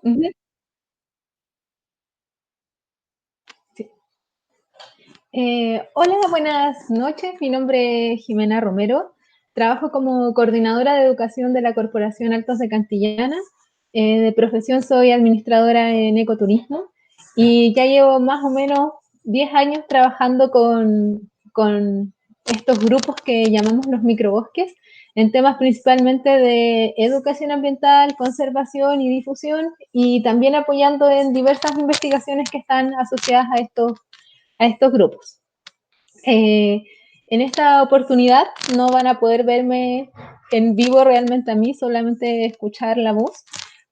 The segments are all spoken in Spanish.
Ujú, sí. Hola, buenas noches. Mi nombre es Jimena Romero. Trabajo como coordinadora de educación de la Corporación Altos de Cantillana. De profesión soy administradora en ecoturismo y ya llevo más o menos 10 años trabajando con estos grupos que llamamos los microbosques en temas principalmente de educación ambiental, conservación y difusión, y también apoyando en diversas investigaciones que están asociadas a estos grupos. Eh, en esta oportunidad no van a poder verme en vivo realmente a mí, solamente escuchar la voz,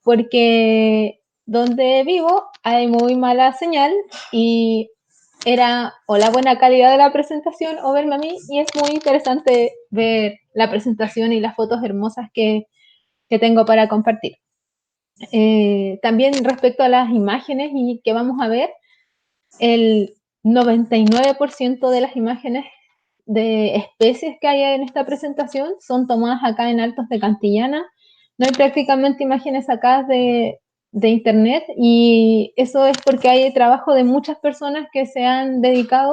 porque donde vivo hay muy mala señal y era o la buena calidad de la presentación o verme a mí, y es muy interesante ver la presentación y las fotos hermosas que tengo para compartir. También respecto a las imágenes y que vamos a ver, el 99% de las imágenes de especies que hay en esta presentación son tomadas acá en Altos de Cantillana. No hay prácticamente imágenes sacadas de internet, y eso es porque hay trabajo de muchas personas que se han dedicado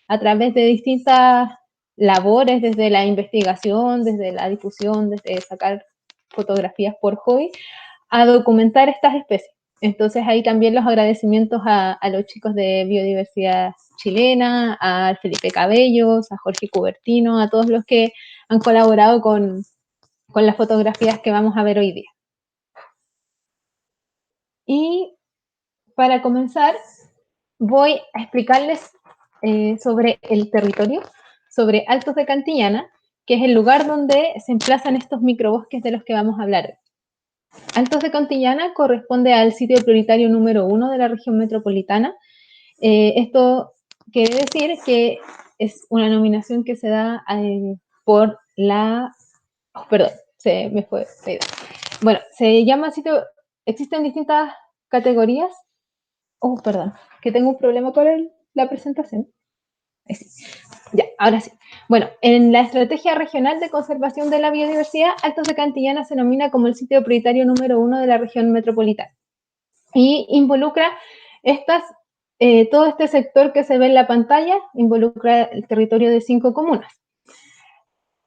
a través de distintas labores, desde la investigación, desde la difusión, desde sacar fotografías por hobby, a documentar estas especies. Entonces ahí también los agradecimientos a los chicos de Biodiversidad Chilena, a Felipe Cabellos, a Jorge Cubertino, a todos los que han colaborado con las fotografías que vamos a ver hoy día. Y para comenzar, voy a explicarles sobre el territorio, sobre Altos de Cantillana, que es el lugar donde se emplazan estos microbosques de los que vamos a hablar. Altos de Cantillana corresponde al sitio prioritario número 1 de la región metropolitana. Esto quiere decir que es una nominación que se da por la... Oh, perdón, se me fue la idea. Bueno, se llama sitio... Existen distintas categorías. Oh, perdón, que tengo un problema con la presentación. Sí. Ya, ahora sí. Bueno, en la Estrategia Regional de Conservación de la Biodiversidad, Altos de Cantillana se nomina como el sitio prioritario número 1 de la región metropolitana, y involucra estas, todo este sector que se ve en la pantalla, involucra el territorio de 5 comunas.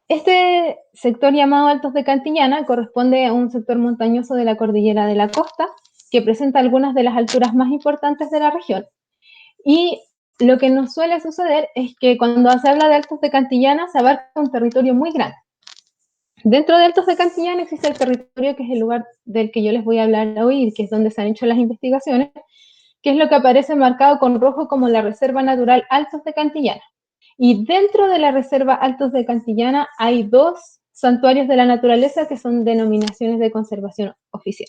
Este sector llamado Altos de Cantillana corresponde a un sector montañoso de la cordillera de la costa, que presenta algunas de las alturas más importantes de la región. Y lo que nos suele suceder es que cuando se habla de Altos de Cantillana se abarca un territorio muy grande. Dentro de Altos de Cantillana existe el territorio que es el lugar del que yo les voy a hablar hoy, que es donde se han hecho las investigaciones, que es lo que aparece marcado con rojo como la Reserva Natural Altos de Cantillana. Y dentro de la Reserva Altos de Cantillana hay dos santuarios de la naturaleza que son denominaciones de conservación oficial.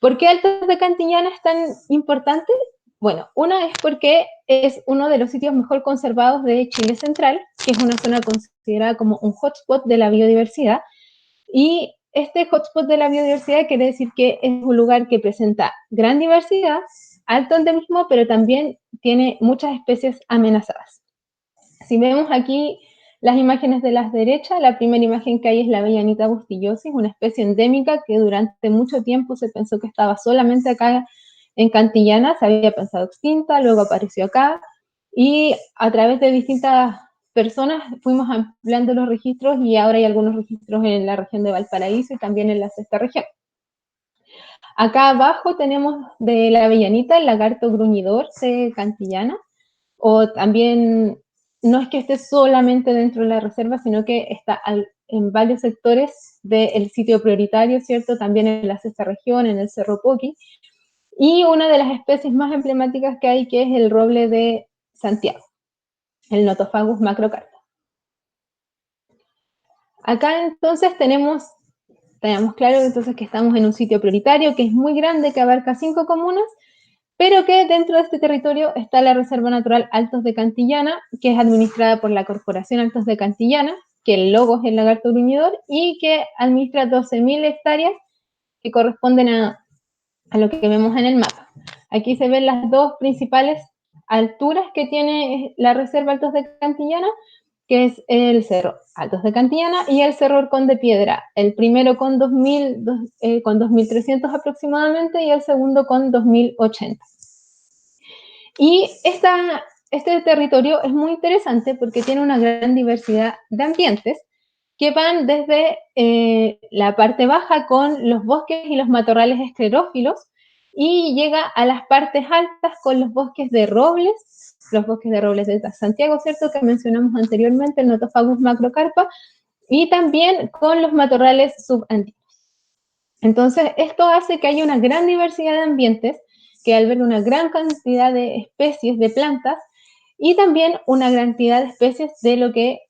¿Por qué Altos de Cantillana es tan importante? Bueno, una es porque es uno de los sitios mejor conservados de Chile Central, que es una zona considerada como un hotspot de la biodiversidad. Y este hotspot de la biodiversidad quiere decir que es un lugar que presenta gran diversidad, alto endemismo, pero también tiene muchas especies amenazadas. Si vemos aquí las imágenes de las derechas, la primera imagen que hay es la avellanita bustillosis, una especie endémica que durante mucho tiempo se pensó que estaba solamente acá en Cantillana, se había pensado extinta, luego apareció acá, y a través de distintas personas fuimos ampliando los registros, y ahora hay algunos registros en la región de Valparaíso y también en la sexta región. Acá abajo tenemos de la avellanita el lagarto gruñidor de Cantillana, o también no es que esté solamente dentro de la reserva, sino que está en varios sectores del sitio prioritario, ¿cierto? También en la sexta región, en el Cerro Poqui, y una de las especies más emblemáticas que hay, que es el roble de Santiago, el Nothofagus macrocarpa. Acá entonces tenemos claro entonces que estamos en un sitio prioritario que es muy grande, que abarca 5 comunas, pero que dentro de este territorio está la Reserva Natural Altos de Cantillana, que es administrada por la Corporación Altos de Cantillana, que el logo es el lagarto gruñidor, y que administra 12.000 hectáreas que corresponden a lo que vemos en el mapa. Aquí se ven las dos principales alturas que tiene la Reserva Altos de Cantillana, que es el Cerro Altos de Cantillana y el Cerro Horcón de Piedra, el primero con 2.300 aproximadamente y el segundo con 2.080. Y este territorio es muy interesante porque tiene una gran diversidad de ambientes que van desde la parte baja con los bosques y los matorrales esclerófilos y llega a las partes altas con los bosques de robles de Santiago, ¿cierto? Que mencionamos anteriormente, el Nothofagus macrocarpa, y también con los matorrales subandinos. Entonces, esto hace que haya una gran diversidad de ambientes, que al ver una gran cantidad de especies de plantas y también una gran cantidad de especies de lo que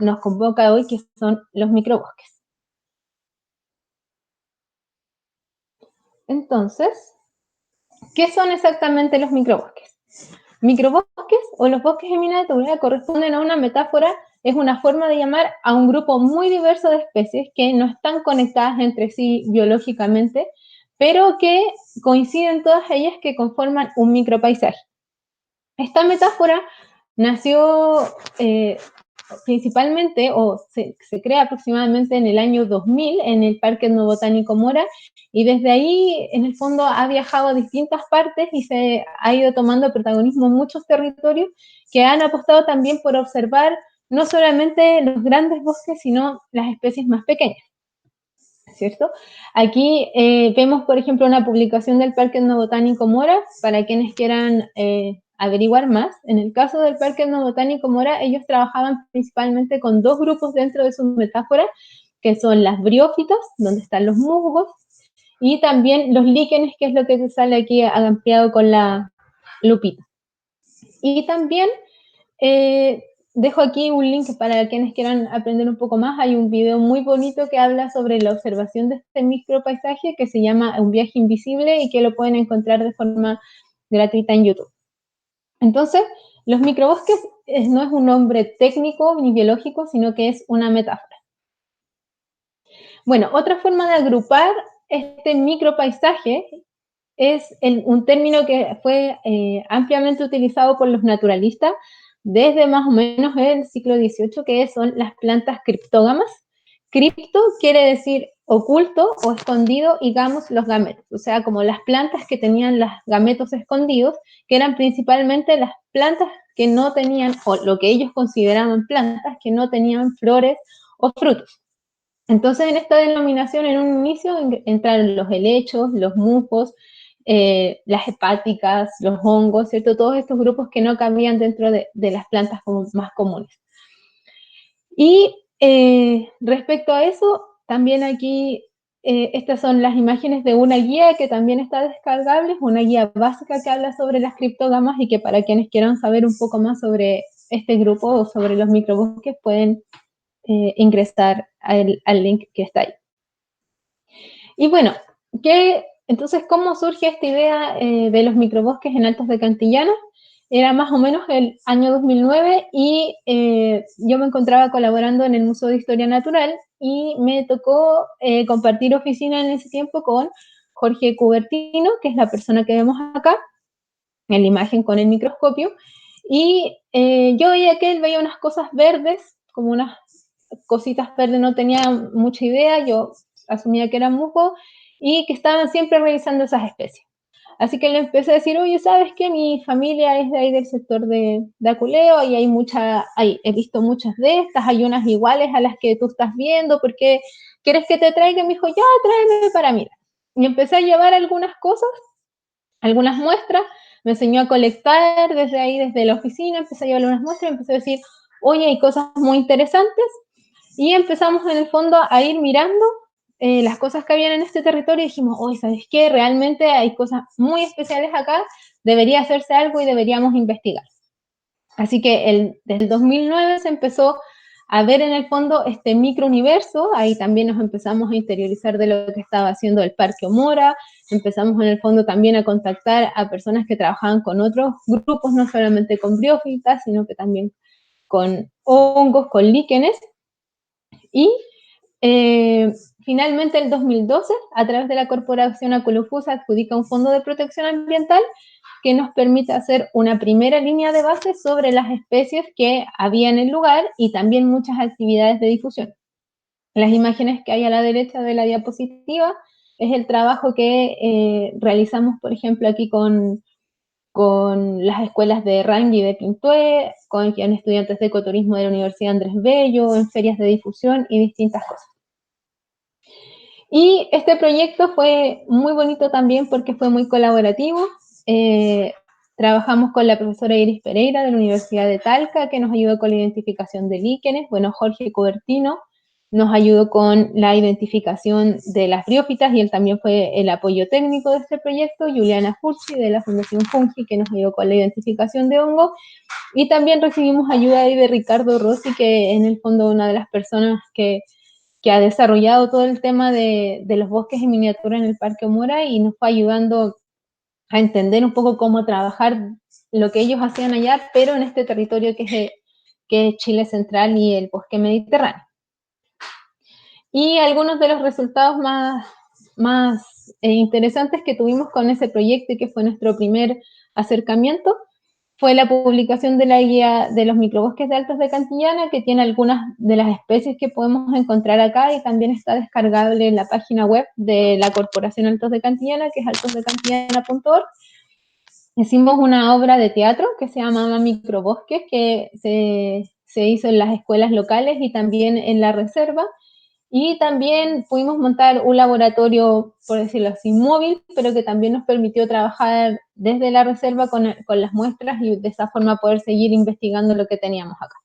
nos convoca hoy, que son los microbosques. Entonces, ¿qué son exactamente los microbosques? Microbosques o los bosques en miniatura corresponden a una metáfora, es una forma de llamar a un grupo muy diverso de especies que no están conectadas entre sí biológicamente, pero que coinciden todas ellas que conforman un micropaisaje. Esta metáfora nació principalmente, o se crea aproximadamente en el año 2000 en el Parque Etnobotánico Mora, y desde ahí, en el fondo, ha viajado a distintas partes y se ha ido tomando protagonismo en muchos territorios que han apostado también por observar no solamente los grandes bosques, sino las especies más pequeñas, ¿cierto? Aquí vemos, por ejemplo, una publicación del Parque Etnobotánico Mora, para quienes quieran averiguar más. En el caso del Parque Etnobotánico Mora, ellos trabajaban principalmente con dos grupos dentro de su metáfora, que son las briófitas, donde están los musgos, y también los líquenes, que es lo que se sale aquí ampliado con la lupita. Y también dejo aquí un link para quienes quieran aprender un poco más. Hay un video muy bonito que habla sobre la observación de este micropaisaje que se llama Un viaje invisible y que lo pueden encontrar de forma gratuita en YouTube. Entonces, los microbosques no es un nombre técnico ni biológico, sino que es una metáfora. Bueno, otra forma de agrupar este micropaisaje es un término que fue ampliamente utilizado por los naturalistas desde más o menos el siglo XVIII, que son las plantas criptógamas. Cripto quiere decir oculto o escondido, y gamos, los gametos, o sea, como las plantas que tenían los gametos escondidos, que eran principalmente las plantas que no tenían, o lo que ellos consideraban plantas que no tenían flores o frutos. Entonces, en esta denominación, en un inicio, entraron los helechos, los musgos, las hepáticas, los hongos, ¿cierto? Todos estos grupos que no cabían dentro de las plantas más comunes. Y respecto a eso, también aquí, estas son las imágenes de una guía que también está descargable, una guía básica que habla sobre las criptógamas y que para quienes quieran saber un poco más sobre este grupo o sobre los microbosques pueden ingresar al link que está ahí. Y bueno, entonces, ¿cómo surge esta idea de los microbosques en Altos de Cantillana? Era más o menos el año 2009 y yo me encontraba colaborando en el Museo de Historia Natural y me tocó compartir oficina en ese tiempo con Jorge Cubertino, que es la persona que vemos acá, en la imagen con el microscopio, y yo veía que él veía unas cosas verdes, como unas cositas verdes, no tenía mucha idea, yo asumía que eran musgos y que estaban siempre revisando esas especies. Así que le empecé a decir, oye, ¿sabes qué? Mi familia es de ahí del sector de Aculeo y he visto muchas de estas, hay unas iguales a las que tú estás viendo, ¿por qué quieres que te traiga? Y me dijo, ya, tráeme para mirar. Y empecé a llevar algunas cosas, algunas muestras, me enseñó a colectar desde ahí, desde la oficina, empecé a llevar unas muestras y empecé a decir, oye, hay cosas muy interesantes, y empezamos en el fondo a ir mirando las cosas que habían en este territorio y dijimos, oye, ¿sabes qué? Realmente hay cosas muy especiales acá, debería hacerse algo y deberíamos investigar. Así que desde el 2009 se empezó a ver en el fondo este microuniverso, ahí también nos empezamos a interiorizar de lo que estaba haciendo el Parque Omora, empezamos en el fondo también a contactar a personas que trabajaban con otros grupos, no solamente con briófitas, sino que también con hongos, con líquenes, y finalmente, en 2012, a través de la corporación Aculufus, adjudica un fondo de protección ambiental que nos permite hacer una primera línea de base sobre las especies que había en el lugar y también muchas actividades de difusión. Las imágenes que hay a la derecha de la diapositiva es el trabajo que realizamos, por ejemplo, aquí con las escuelas de Rangui de Pintué, con estudiantes de ecoturismo de la Universidad Andrés Bello, en ferias de difusión y distintas cosas. Y este proyecto fue muy bonito también porque fue muy colaborativo. Trabajamos con la profesora Iris Pereira de la Universidad de Talca, que nos ayudó con la identificación de líquenes. Bueno, Jorge Cubertino nos ayudó con la identificación de las briófitas y él también fue el apoyo técnico de este proyecto. Juliana Furchi de la Fundación Fungi, que nos ayudó con la identificación de hongos. Y también recibimos ayuda ahí de Ricardo Rossi, que en el fondo una de las personas que ha desarrollado todo el tema de los bosques en miniatura en el Parque Omora y nos fue ayudando a entender un poco cómo trabajar lo que ellos hacían allá, pero en este territorio que es Chile Central y el bosque mediterráneo. Y algunos de los resultados más interesantes que tuvimos con ese proyecto y que fue nuestro primer acercamiento fue la publicación de la guía de los microbosques de Altos de Cantillana, que tiene algunas de las especies que podemos encontrar acá y también está descargable en la página web de la Corporación Altos de Cantillana, que es altosdecantillana.org. Hicimos una obra de teatro que se llama Microbosques, que se hizo en las escuelas locales y también en la reserva. Y también pudimos montar un laboratorio, por decirlo así, móvil, pero que también nos permitió trabajar desde la reserva con las muestras y de esa forma poder seguir investigando lo que teníamos acá.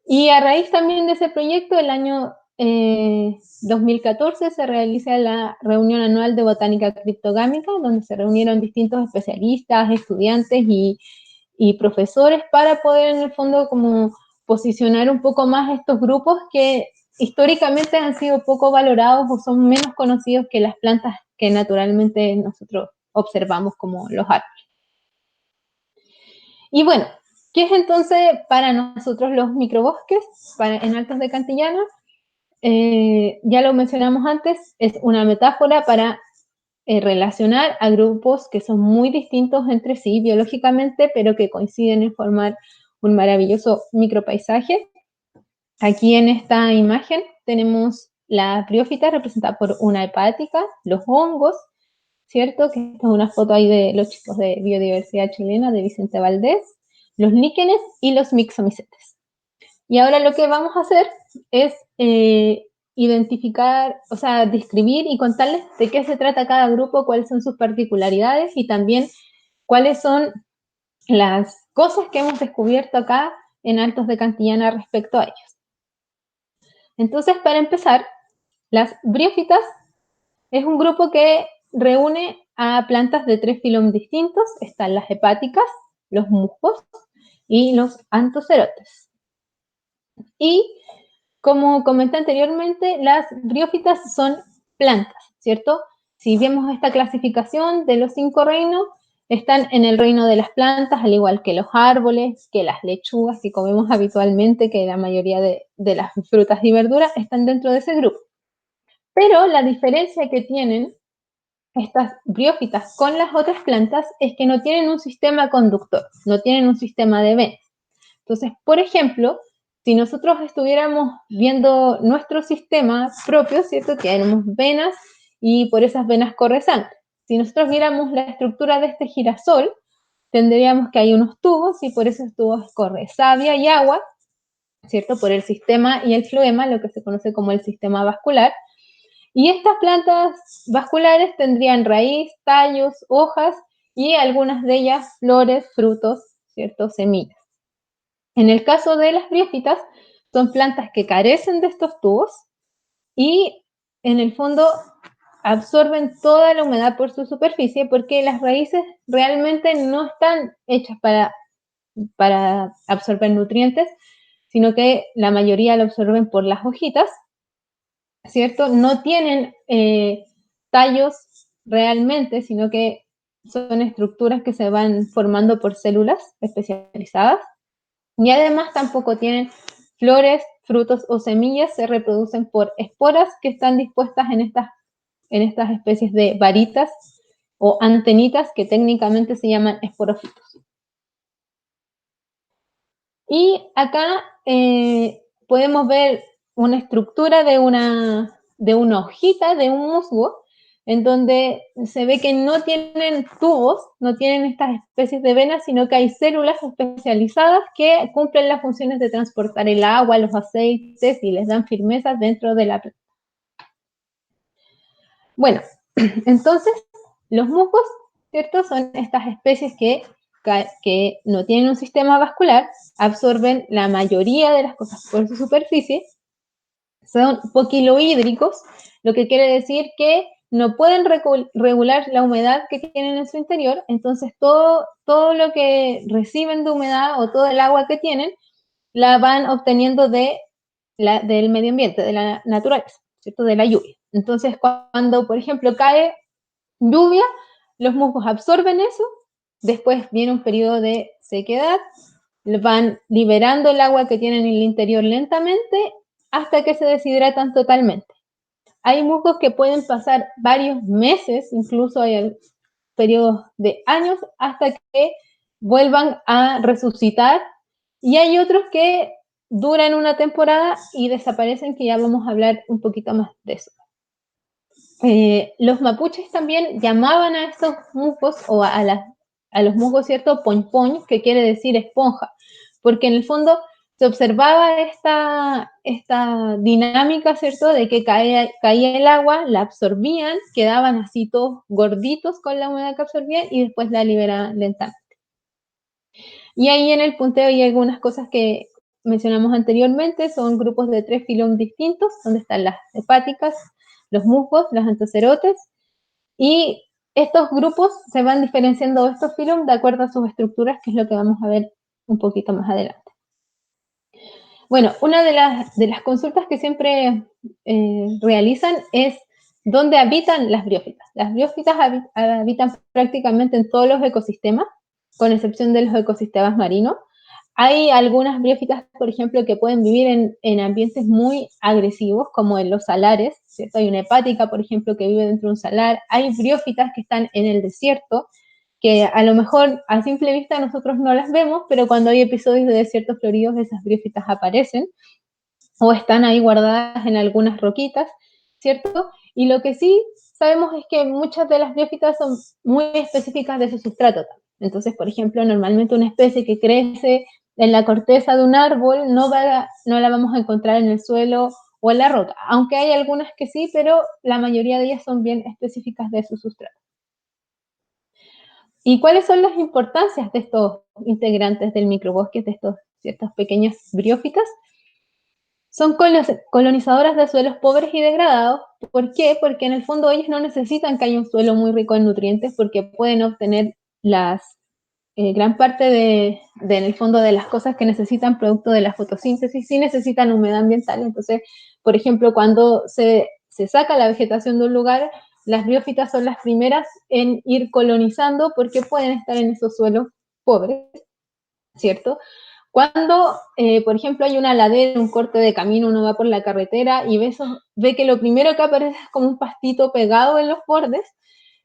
Y a raíz también de ese proyecto, el año 2014 se realiza la reunión anual de botánica criptogámica, donde se reunieron distintos especialistas, estudiantes y profesores para poder en el fondo como posicionar un poco más estos grupos que históricamente han sido poco valorados o son menos conocidos que las plantas que naturalmente nosotros observamos como los árboles. Y bueno, ¿qué es entonces para nosotros los microbosques en Altos de Cantillana? Ya lo mencionamos antes, es una metáfora para relacionar a grupos que son muy distintos entre sí biológicamente, pero que coinciden en formar un maravilloso micropaisaje. Aquí en esta imagen tenemos la briófita representada por una hepática, los hongos, ¿cierto? Que esta es una foto ahí de los chicos de Biodiversidad Chilena de Vicente Valdés, los líquenes y los mixomicetes. Y ahora lo que vamos a hacer es identificar, o sea, describir y contarles de qué se trata cada grupo, cuáles son sus particularidades y también cuáles son las cosas que hemos descubierto acá en Altos de Cantillana respecto a ellos. Entonces, para empezar, las briófitas es un grupo que reúne a plantas de 3 filomas distintos. Están las hepáticas, los musgos y los anthocerotes. Y como comenté anteriormente, las briófitas son plantas, ¿cierto? Si vemos esta clasificación de los 5 reinos, están en el reino de las plantas, al igual que los árboles, que las lechugas que comemos habitualmente, que la mayoría de las frutas y verduras están dentro de ese grupo. Pero la diferencia que tienen estas briófitas con las otras plantas es que no tienen un sistema conductor, no tienen un sistema de venas. Entonces, por ejemplo, si nosotros estuviéramos viendo nuestro sistema propio, ¿cierto? Tenemos venas y por esas venas corre sangre. Si nosotros viéramos la estructura de este girasol, tendríamos que hay unos tubos y por esos tubos corre savia y agua, ¿cierto? Por el sistema y el floema, lo que se conoce como el sistema vascular. Y estas plantas vasculares tendrían raíz, tallos, hojas y algunas de ellas flores, frutos, ¿cierto? Semillas. En el caso de las briófitas, son plantas que carecen de estos tubos y en el fondo absorben toda la humedad por su superficie porque las raíces realmente no están hechas para absorber nutrientes, sino que la mayoría lo absorben por las hojitas, ¿cierto? No tienen tallos realmente, sino que son estructuras que se van formando por células especializadas. Y además tampoco tienen flores, frutos o semillas, se reproducen por esporas que están dispuestas en estas especies de varitas o antenitas que técnicamente se llaman esporófitos. Y acá podemos ver una estructura de una hojita, de un musgo, en donde se ve que no tienen tubos, no tienen estas especies de venas, sino que hay células especializadas que cumplen las funciones de transportar el agua, los aceites y les dan firmeza dentro de la planta. Bueno, entonces los musgos, ¿cierto? Son estas especies que no tienen un sistema vascular, absorben la mayoría de las cosas por su superficie, son poquilohídricos, lo que quiere decir que no pueden regular la humedad que tienen en su interior, entonces todo lo que reciben de humedad o todo el agua que tienen, la van obteniendo del medio ambiente, de la naturaleza, ¿cierto? De la lluvia. Entonces, cuando, por ejemplo, cae lluvia, los musgos absorben eso, después viene un periodo de sequedad, van liberando el agua que tienen en el interior lentamente hasta que se deshidratan totalmente. Hay musgos que pueden pasar varios meses, incluso hay periodos de años, hasta que vuelvan a resucitar, y hay otros que duran una temporada y desaparecen, que ya vamos a hablar un poquito más de eso. Los mapuches también llamaban a estos musgos, o a los musgos, ¿cierto? Poñ poñ, que quiere decir esponja, porque en el fondo se observaba esta dinámica, ¿cierto? De que caía el agua, la absorbían, quedaban así todos gorditos con la humedad que absorbían y después la liberaban lentamente. Y ahí en el punteo hay algunas cosas que mencionamos anteriormente, son grupos de 3 filón distintos, donde están las hepáticas, los musgos, los antocerotes, y estos grupos se van diferenciando estos filum de acuerdo a sus estructuras, que es lo que vamos a ver un poquito más adelante. Bueno, una de las consultas que siempre realizan es dónde habitan las briófitas. Las briófitas habitan prácticamente en todos los ecosistemas, con excepción de los ecosistemas marinos. Hay algunas briófitas, por ejemplo, que pueden vivir en ambientes muy agresivos, como en los salares, ¿cierto? Hay una hepática, por ejemplo, que vive dentro de un salar. Hay briófitas que están en el desierto, que a lo mejor a simple vista nosotros no las vemos, pero cuando hay episodios de desiertos floridos, esas briófitas aparecen o están ahí guardadas en algunas roquitas, ¿cierto? Y lo que sí sabemos es que muchas de las briófitas son muy específicas de su sustrato. Entonces, por ejemplo, normalmente una especie que crece en la corteza de un árbol no la vamos a encontrar en el suelo o en la roca, aunque hay algunas que sí, pero la mayoría de ellas son bien específicas de su sustrato. ¿Y cuáles son las importancias de estos integrantes del microbosque, de ciertas pequeñas briófitas? Son colonizadoras de suelos pobres y degradados. ¿Por qué? Porque en el fondo ellos no necesitan que haya un suelo muy rico en nutrientes, porque pueden obtener gran parte en el fondo de las cosas que necesitan producto de la fotosíntesis, sí necesitan humedad ambiental. Entonces, por ejemplo, cuando se saca la vegetación de un lugar, las briófitas son las primeras en ir colonizando porque pueden estar en esos suelos pobres, ¿cierto? Cuando, por ejemplo, hay una ladera, un corte de camino, uno va por la carretera y ve que lo primero que aparece es como un pastito pegado en los bordes.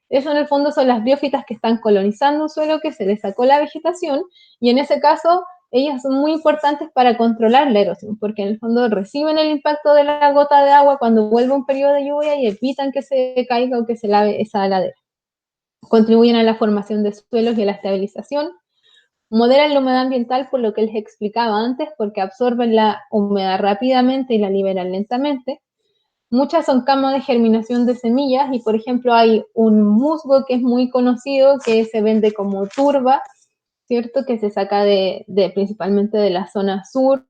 Eso en el fondo son las briófitas que están colonizando un suelo que se les sacó la vegetación, y en ese caso ellas son muy importantes para controlar la erosión, porque en el fondo reciben el impacto de la gota de agua cuando vuelve un periodo de lluvia y evitan que se caiga o que se lave esa ladera. Contribuyen a la formación de suelos y a la estabilización. Moderan la humedad ambiental, por lo que les explicaba antes, porque absorben la humedad rápidamente y la liberan lentamente. Muchas son camas de germinación de semillas y, por ejemplo, hay un musgo que es muy conocido que se vende como turba, ¿cierto? Que se saca principalmente de la zona sur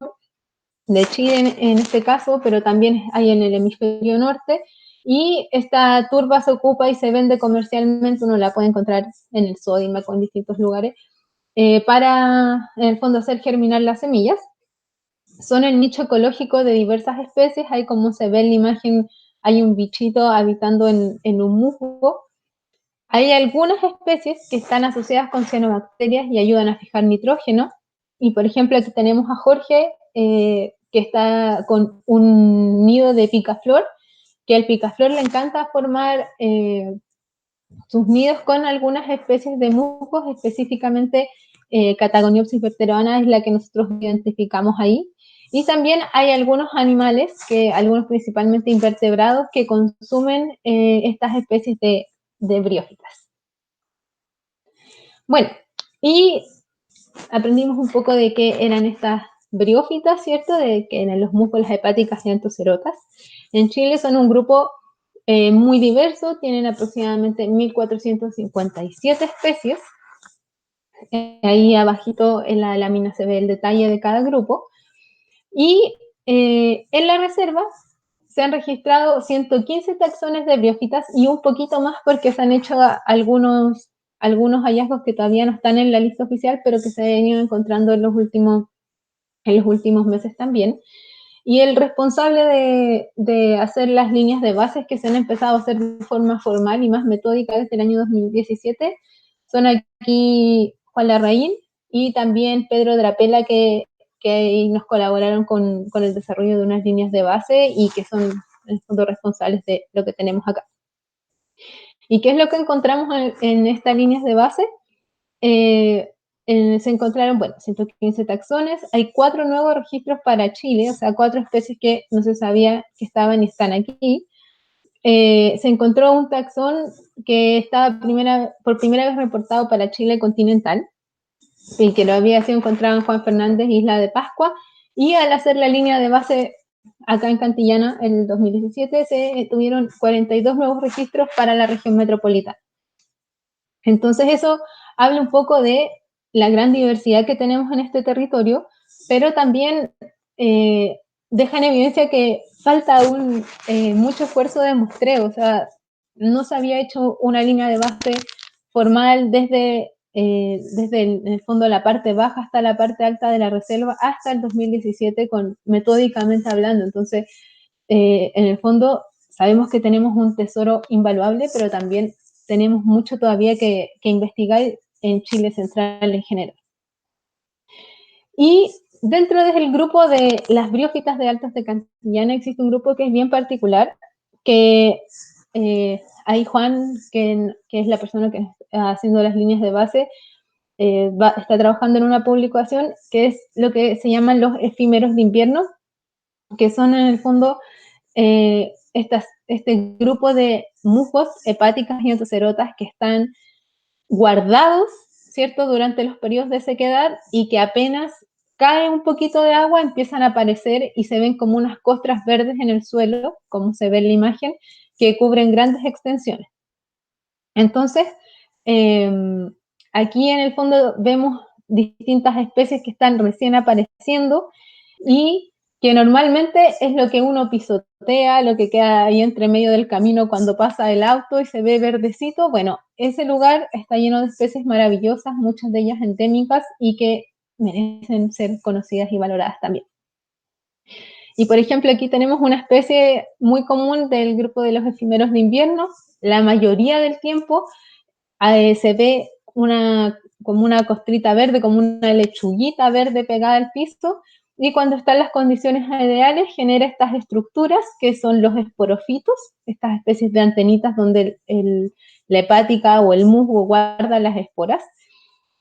de Chile en este caso, pero también hay en el hemisferio norte. Y esta turba se ocupa y se vende comercialmente, uno la puede encontrar en el Sodimac o en distintos lugares, para, en el fondo, hacer germinar las semillas. Son el nicho ecológico de diversas especies. Ahí, como se ve en la imagen, hay un bichito habitando en un musgo. Hay algunas especies que están asociadas con cianobacterias y ayudan a fijar nitrógeno. Y, por ejemplo, aquí tenemos a Jorge, que está con un nido de picaflor, que al picaflor le encanta formar sus nidos con algunas especies de musgos, específicamente Catagoniopsis verteroana es la que nosotros identificamos ahí. Y también hay algunos animales, algunos principalmente invertebrados, que consumen estas especies de briófitas. Bueno, y aprendimos un poco de qué eran estas briófitas, ¿cierto? De que eran los musgos, las hepáticas y antocerotas. En Chile son un grupo muy diverso, tienen aproximadamente 1.457 especies. Ahí abajito en la lámina se ve el detalle de cada grupo. Y en la reserva se han registrado 115 taxones de briófitas y un poquito más porque se han hecho algunos hallazgos que todavía no están en la lista oficial, pero que se han ido encontrando en los últimos meses también. Y el responsable de hacer las líneas de bases que se han empezado a hacer de forma formal y más metódica desde el año 2017 son aquí Juan Larraín y también Pedro Drapela, que nos colaboraron con el desarrollo de unas líneas de base y que son en el fondo responsables de lo que tenemos acá. ¿Y qué es lo que encontramos en estas líneas de base? Se encontraron, 115 taxones, hay 4 nuevos registros para Chile, o sea, 4 especies que no se sabía que estaban y están aquí. Se encontró un taxón que estaba por primera vez reportado para Chile continental, y que lo había sido encontrado en Juan Fernández, Isla de Pascua, y al hacer la línea de base acá en Cantillana en el 2017 se tuvieron 42 nuevos registros para la región metropolitana. Entonces eso habla un poco de la gran diversidad que tenemos en este territorio, pero también deja en evidencia que falta aún mucho esfuerzo de muestreo, o sea, no se había hecho una línea de base formal desde en el fondo la parte baja hasta la parte alta de la reserva hasta el 2017 metódicamente hablando. Entonces, en el fondo sabemos que tenemos un tesoro invaluable, pero también tenemos mucho todavía que investigar en Chile central en general. Y dentro del grupo de las briófitas de Altos de Cantillana existe un grupo que es bien particular, que ahí Juan, que es la persona que está haciendo las líneas de base, está trabajando en una publicación que es lo que se llaman los efímeros de invierno, que son en el fondo este grupo de musgos, hepáticas y antocerotas que están guardados, ¿cierto?, durante los periodos de sequedad y que apenas cae un poquito de agua empiezan a aparecer y se ven como unas costras verdes en el suelo, como se ve en la imagen, que cubren grandes extensiones. Entonces, aquí en el fondo vemos distintas especies que están recién apareciendo y que normalmente es lo que uno pisotea, lo que queda ahí entre medio del camino cuando pasa el auto y se ve verdecito. Bueno, ese lugar está lleno de especies maravillosas, muchas de ellas endémicas y que merecen ser conocidas y valoradas también. Y por ejemplo, aquí tenemos una especie muy común del grupo de los efímeros de invierno. La mayoría del tiempo se ve como una costrita verde, como una lechuguita verde pegada al piso, y cuando están las condiciones ideales genera estas estructuras que son los esporofitos, estas especies de antenitas donde la hepática o el musgo guarda las esporas.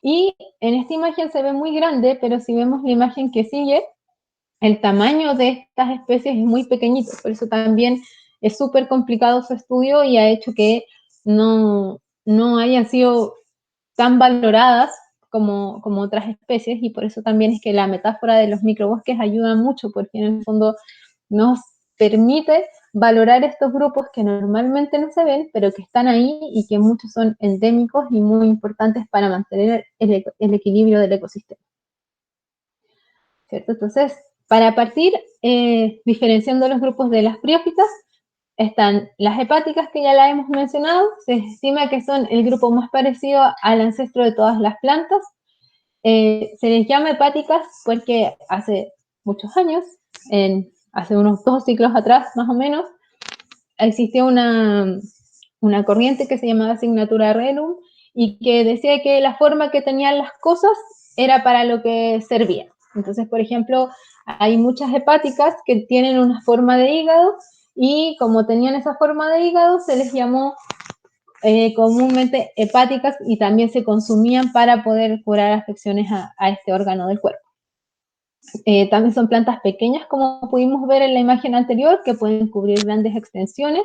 Y en esta imagen se ve muy grande, pero si vemos la imagen que sigue, el tamaño de estas especies es muy pequeñito, por eso también es súper complicado su estudio y ha hecho que no hayan sido tan valoradas como otras especies, y por eso también es que la metáfora de los microbosques ayuda mucho, porque en el fondo nos permite valorar estos grupos que normalmente no se ven, pero que están ahí y que muchos son endémicos y muy importantes para mantener el equilibrio del ecosistema, ¿cierto? Entonces, para partir, diferenciando los grupos de las briófitas, están las hepáticas, que ya las hemos mencionado, se estima que son el grupo más parecido al ancestro de todas las plantas. Se les llama hepáticas porque hace muchos años, hace unos 2 siglos atrás más o menos, existió una corriente que se llamaba Signatura Rerum y que decía que la forma que tenían las cosas era para lo que servía. Entonces, por ejemplo, hay muchas hepáticas que tienen una forma de hígado y como tenían esa forma de hígado se les llamó comúnmente hepáticas y también se consumían para poder curar afecciones a este órgano del cuerpo. También son plantas pequeñas, como pudimos ver en la imagen anterior, que pueden cubrir grandes extensiones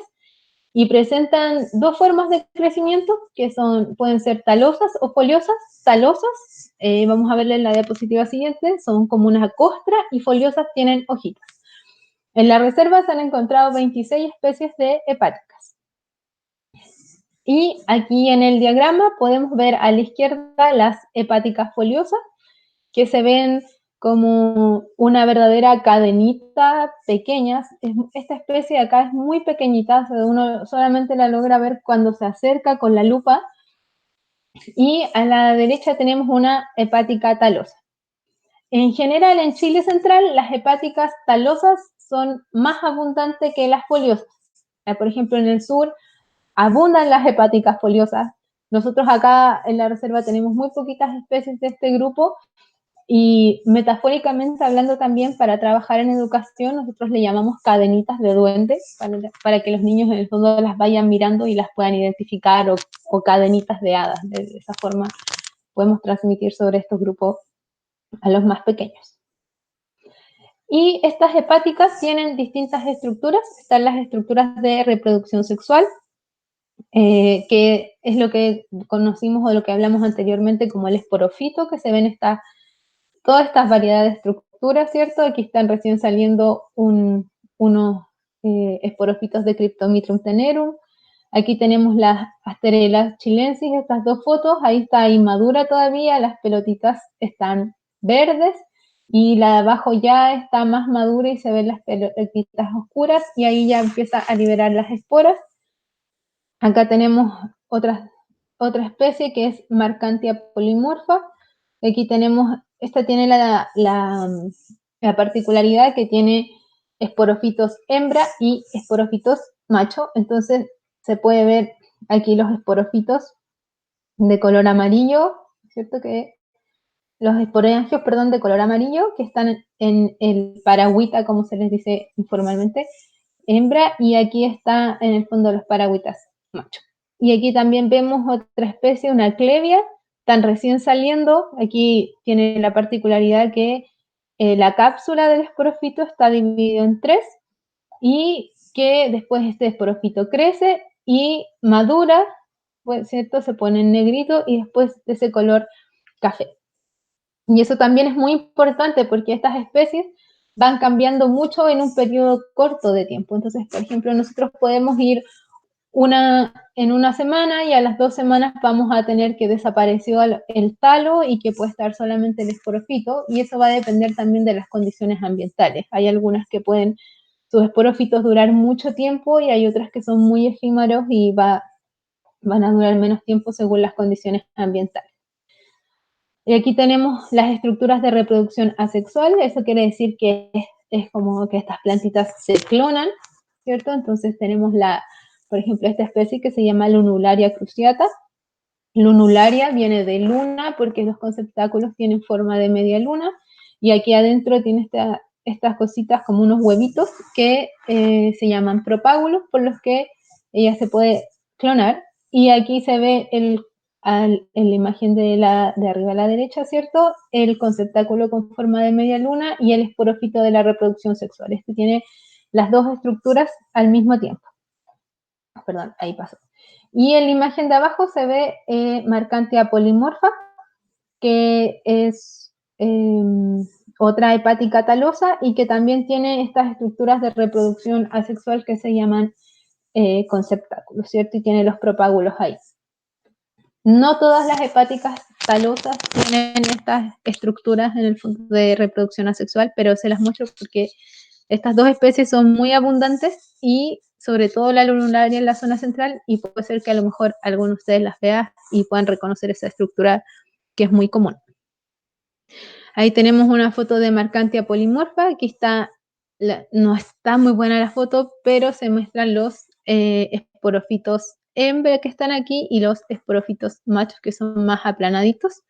y presentan dos formas de crecimiento, que pueden ser talosas o foliosas. Talosas, vamos a verla en la diapositiva siguiente, son como una costra, y foliosas tienen hojitas. En la reserva se han encontrado 26 especies de hepáticas. Y aquí en el diagrama podemos ver a la izquierda las hepáticas foliosas, que se ven como una verdadera cadenita pequeña. Esta especie de acá es muy pequeñita, uno solamente la logra ver cuando se acerca con la lupa. Y a la derecha tenemos una hepática talosa. En general, en Chile central, las hepáticas talosas son más abundantes que las foliosas. Por ejemplo, en el sur abundan las hepáticas foliosas. Nosotros acá en la reserva tenemos muy poquitas especies de este grupo, y metafóricamente hablando también, para trabajar en educación, nosotros le llamamos cadenitas de duende, para que los niños en el fondo las vayan mirando y las puedan identificar, o cadenitas de hadas. De esa forma podemos transmitir sobre estos grupos a los más pequeños. Y estas hepáticas tienen distintas estructuras. Están las estructuras de reproducción sexual, que es lo que conocimos o lo que hablamos anteriormente como el esporofito, que se ven todas estas variedades de estructuras, ¿cierto? Aquí están recién saliendo unos esporofitos de Cryptomitrum tenerum. Aquí tenemos las Asterelas chilensis, estas dos fotos. Ahí está inmadura todavía, las pelotitas están verdes, y la de abajo ya está más madura y se ven las pelotitas oscuras, y ahí ya empieza a liberar las esporas. Acá tenemos otra especie que es Marcantia polymorpha. Aquí tenemos, esta tiene la particularidad que tiene esporofitos hembra y esporofitos macho. Entonces se puede ver aquí los esporofitos de color amarillo, ¿cierto? Que los esporangios, perdón, de color amarillo, que están en el paragüita, como se les dice informalmente, hembra, y aquí está en el fondo los paragüitas macho. Y aquí también vemos otra especie, una clevia, tan recién saliendo. Aquí tiene la particularidad que la cápsula del esporofito está dividido en tres, y que después este esporofito crece y madura, pues, ¿cierto? Se pone en negrito y después de ese color café. Y eso también es muy importante porque estas especies van cambiando mucho en un periodo corto de tiempo. Entonces, por ejemplo, nosotros podemos ir en una semana, y a las 2 semanas vamos a tener que desapareció el talo y que puede estar solamente el esporofito, y eso va a depender también de las condiciones ambientales. Hay algunas que pueden sus esporófitos durar mucho tiempo, y hay otras que son muy efímeros y van a durar menos tiempo según las condiciones ambientales. Y aquí tenemos las estructuras de reproducción asexual. Eso quiere decir que es como que estas plantitas se clonan, ¿cierto? Entonces tenemos por ejemplo, esta especie que se llama Lunularia cruciata. Lunularia viene de luna porque los conceptáculos tienen forma de media luna, y aquí adentro tiene estas cositas como unos huevitos que se llaman propágulos, por los que ella se puede clonar. Y aquí se ve en la imagen de arriba a la derecha, ¿cierto? El conceptáculo con forma de media luna y el esporófito de la reproducción sexual. Este tiene las dos estructuras al mismo tiempo. Perdón, ahí pasó. Y en la imagen de abajo se ve Marcantia polymorpha, que es otra hepática talosa, y que también tiene estas estructuras de reproducción asexual que se llaman conceptáculos, ¿cierto? Y tiene los propágulos ahí. No todas las hepáticas talosas tienen estas estructuras en el fondo de reproducción asexual, pero se las muestro porque estas dos especies son muy abundantes, y sobre todo la lunularia en la zona central, y puede ser que a lo mejor alguno de ustedes las vea y puedan reconocer esa estructura que es muy común. Ahí tenemos una foto de Marcantia polymorpha. Aquí no está muy buena la foto, pero se muestran los esporófitos hembra que están aquí y los esporófitos machos, que son más aplanaditos.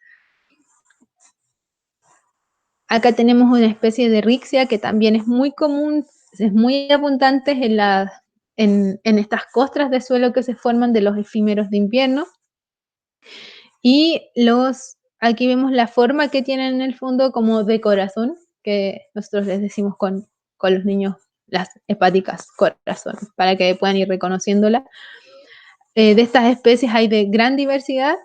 Acá tenemos una especie de rixia que también es muy común, es muy abundante en estas costras de suelo que se forman de los efímeros de invierno. Y aquí vemos la forma que tienen en el fondo como de corazón, que nosotros les decimos con los niños las hepáticas corazón, para que puedan ir reconociéndola. De estas especies hay de gran diversidad,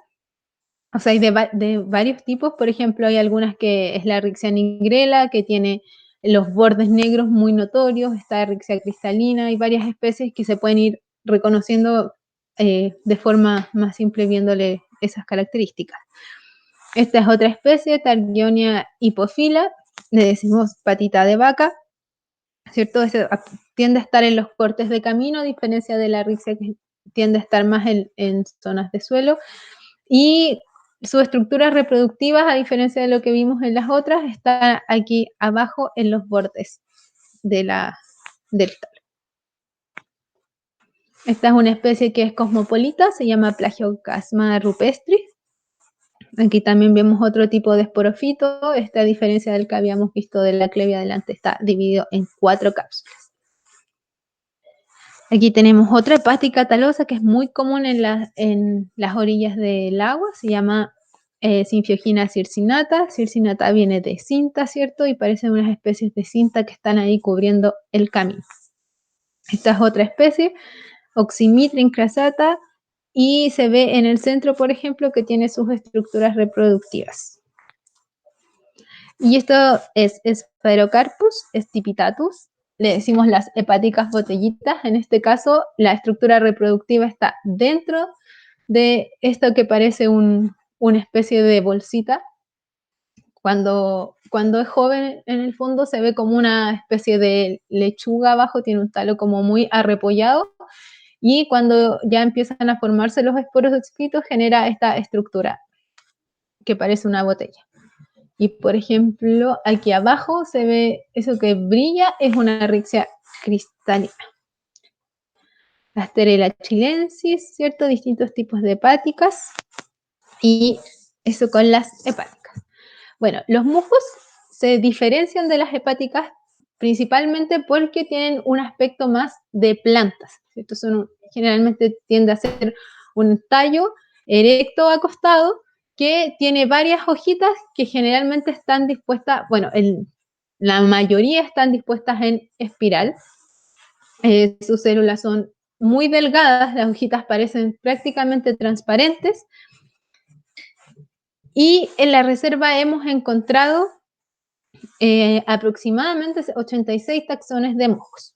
o sea, hay de varios tipos. Por ejemplo, hay algunas que es la Rixia nigrela, que tiene los bordes negros muy notorios. Está Rixia cristalina. Hay varias especies que se pueden ir reconociendo de forma más simple viéndole esas características. Esta es otra especie, Targionia hipofila, le decimos patita de vaca, ¿cierto? Tiende a estar en los cortes de camino, a diferencia de la Rixia que tiende a estar más en zonas de suelo. Y sus estructuras reproductivas, a diferencia de lo que vimos en las otras, está aquí abajo en los bordes del talo. Esta es una especie que es cosmopolita, se llama Plagiocasma rupestris. Aquí también vemos otro tipo de esporofito. Esta, a diferencia del que habíamos visto de la clevia adelante, está dividido en 4 cápsulas. Aquí tenemos otra hepática talosa que es muy común en las orillas del agua. Se llama Synphyogina circinata. Circinata viene de cinta, ¿cierto? Y parecen unas especies de cinta que están ahí cubriendo el camino. Esta es otra especie, Oxymitra incrasata, y se ve en el centro, por ejemplo, que tiene sus estructuras reproductivas. Y esto es Sphaerocarpus stipitatus, le decimos las hepáticas botellitas. En este caso, la estructura reproductiva está dentro de esto que parece una especie de bolsita. Cuando es joven, en el fondo se ve como una especie de lechuga abajo, tiene un talo como muy arrepollado, y cuando ya empiezan a formarse los esporos escritos, genera esta estructura que parece una botella. Y por ejemplo, aquí abajo se ve eso que brilla, es una Rixia cristalina. La Sterella chilensis, ¿cierto? Distintos tipos de hepáticas. Y eso con las hepáticas. Bueno, los musgos se diferencian de las hepáticas principalmente porque tienen un aspecto más de plantas, ¿cierto? Generalmente tiende a ser un tallo erecto acostado que tiene varias hojitas que generalmente están dispuestas, bueno, la mayoría están dispuestas en espiral. Sus células son muy delgadas, las hojitas parecen prácticamente transparentes. Y en la reserva hemos encontrado aproximadamente 86 taxones de musgos.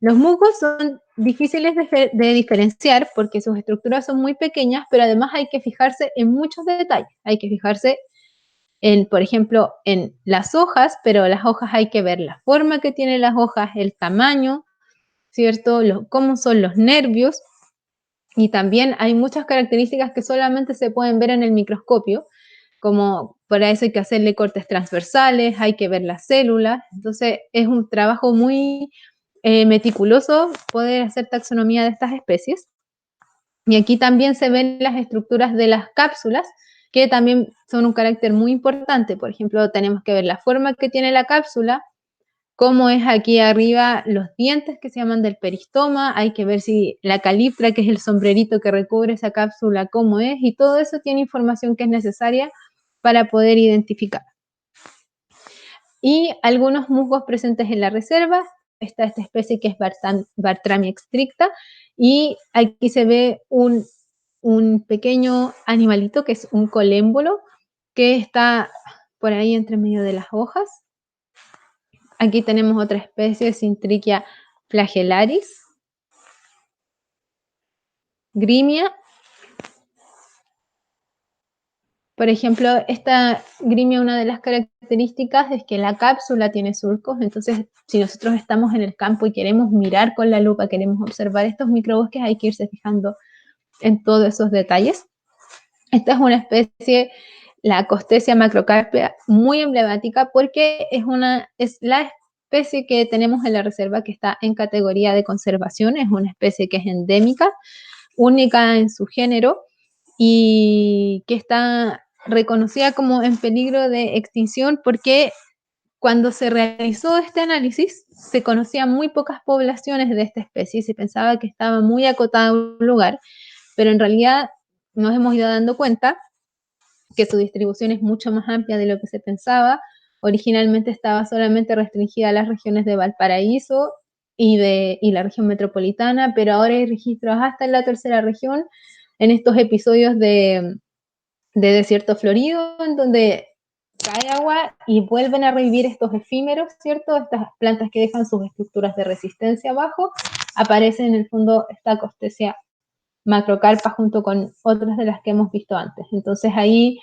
Los musgos son difíciles de diferenciar porque sus estructuras son muy pequeñas, pero además hay que fijarse en muchos detalles. Hay que fijarse por ejemplo, en las hojas, pero las hojas hay que ver la forma que tienen las hojas, el tamaño, ¿cierto? Cómo son los nervios. Y también hay muchas características que solamente se pueden ver en el microscopio, como para eso hay que hacerle cortes transversales, hay que ver las células. Entonces es un trabajo muy meticuloso poder hacer taxonomía de estas especies. Y aquí también se ven las estructuras de las cápsulas, que también son un carácter muy importante. Por ejemplo, tenemos que ver la forma que tiene la cápsula, cómo es aquí arriba los dientes que se llaman del peristoma, hay que ver si la caliptra, que es el sombrerito que recubre esa cápsula, cómo es, y todo eso tiene información que es necesaria para poder identificar. Y algunos musgos presentes en la reserva, está esta especie que es Bartramia stricta, y aquí se ve un pequeño animalito que es un colémbolo, que está por ahí entre medio de las hojas. Aquí tenemos otra especie, Syntrichia flagellaris, Grimia. Por ejemplo, esta Grimia, una de las características es que la cápsula tiene surcos, entonces si nosotros estamos en el campo y queremos mirar con la lupa, queremos observar estos microbosques, hay que irse fijando en todos esos detalles. Esta es una especie, la Costesia macrocarpia, muy emblemática porque es la especie que tenemos en la reserva que está en categoría de conservación, es una especie que es endémica, única en su género y que está reconocida como en peligro de extinción porque Cuando se realizó este análisis, se conocían muy pocas poblaciones de esta especie y se pensaba que estaba muy acotada a un lugar, pero en realidad nos hemos ido dando cuenta que su distribución es mucho más amplia de lo que se pensaba. Originalmente estaba solamente restringida a las regiones de Valparaíso y la región metropolitana, pero ahora hay registros hasta en la tercera región, en estos episodios de desierto florido, en donde cae agua y vuelven a revivir estos efímeros, ¿cierto? Estas plantas que dejan sus estructuras de resistencia abajo, aparece en el fondo esta Costesia macrocarpa junto con otras de las que hemos visto antes. Entonces ahí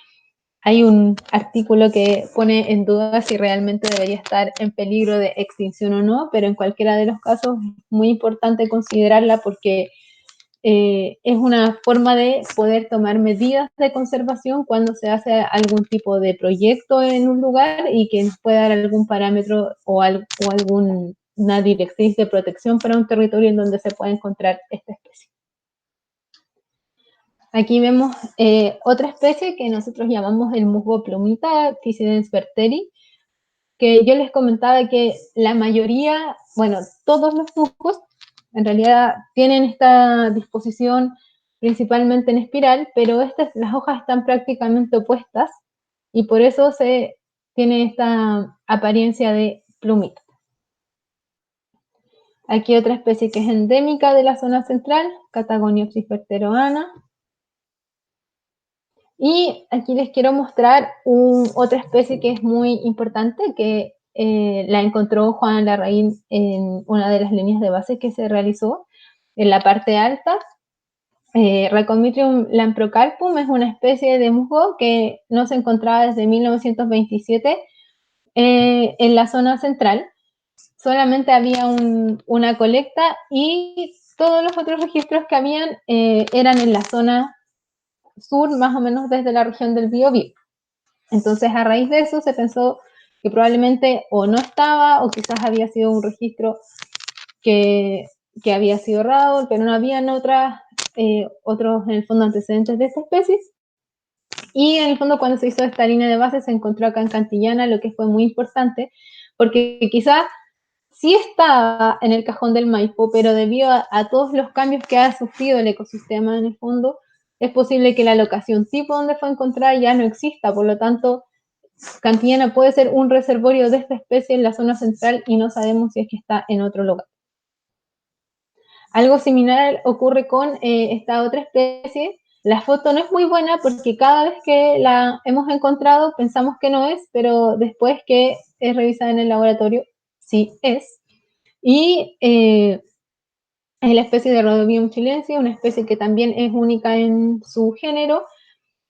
hay un artículo que pone en duda si realmente debería estar en peligro de extinción o no, pero en cualquiera de los casos es muy importante considerarla porque es una forma de poder tomar medidas de conservación cuando se hace algún tipo de proyecto en un lugar y que nos pueda dar algún parámetro o alguna directriz de protección para un territorio en donde se pueda encontrar esta especie. Aquí vemos otra especie que nosotros llamamos el musgo plumita, Physidens berteri, que yo les comentaba que la mayoría, bueno, todos los musgos en realidad tienen esta disposición principalmente en espiral, pero las hojas están prácticamente opuestas y por eso se tiene esta apariencia de plumita. Aquí otra especie que es endémica de la zona central, Catagoniopsis berteroana. Y aquí les quiero mostrar otra especie que es muy importante, que la encontró Juan Larraín en una de las líneas de base que se realizó en la parte alta. Racomytrium lamprocarpum es una especie de musgo que no se encontraba desde 1927 en la zona central. Solamente había una colecta y todos los otros registros que habían eran en la zona sur, más o menos desde la región del Biobío. Entonces, a raíz de eso se pensó que probablemente o no estaba o quizás había sido un registro que había sido errado, pero no habían otros, en el fondo, antecedentes de esta especie. Y en el fondo, cuando se hizo esta línea de base, se encontró acá en Cantillana, lo que fue muy importante, porque quizás sí estaba en el cajón del Maipo, pero debido a todos los cambios que ha sufrido el ecosistema en el fondo, es posible que la locación tipo donde fue encontrada ya no exista. Por lo tanto, Cantillana puede ser un reservorio de esta especie en la zona central y no sabemos si es que está en otro lugar. Algo similar ocurre con esta otra especie. La foto no es muy buena porque cada vez que la hemos encontrado pensamos que no es, pero después que es revisada en el laboratorio, sí es. Y es la especie de Rhodobium chilensis, una especie que también es única en su género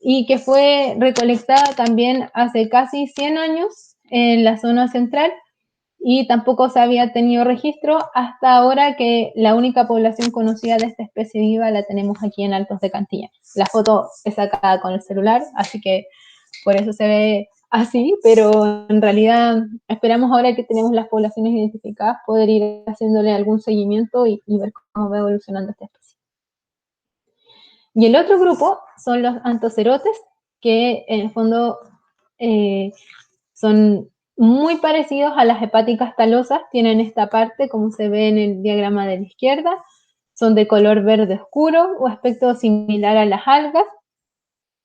y que fue recolectada también hace casi 100 años en la zona central y tampoco se había tenido registro hasta ahora, que la única población conocida de esta especie viva la tenemos aquí en Altos de Cantillana. La foto es sacada con el celular, así que por eso se ve así, pero en realidad esperamos ahora que tenemos las poblaciones identificadas poder ir haciéndole algún seguimiento y ver cómo va evolucionando esta especie. Y el otro grupo son los antocerotes, que en el fondo son muy parecidos a las hepáticas talosas, tienen esta parte como se ve en el diagrama de la izquierda, son de color verde oscuro o aspecto similar a las algas,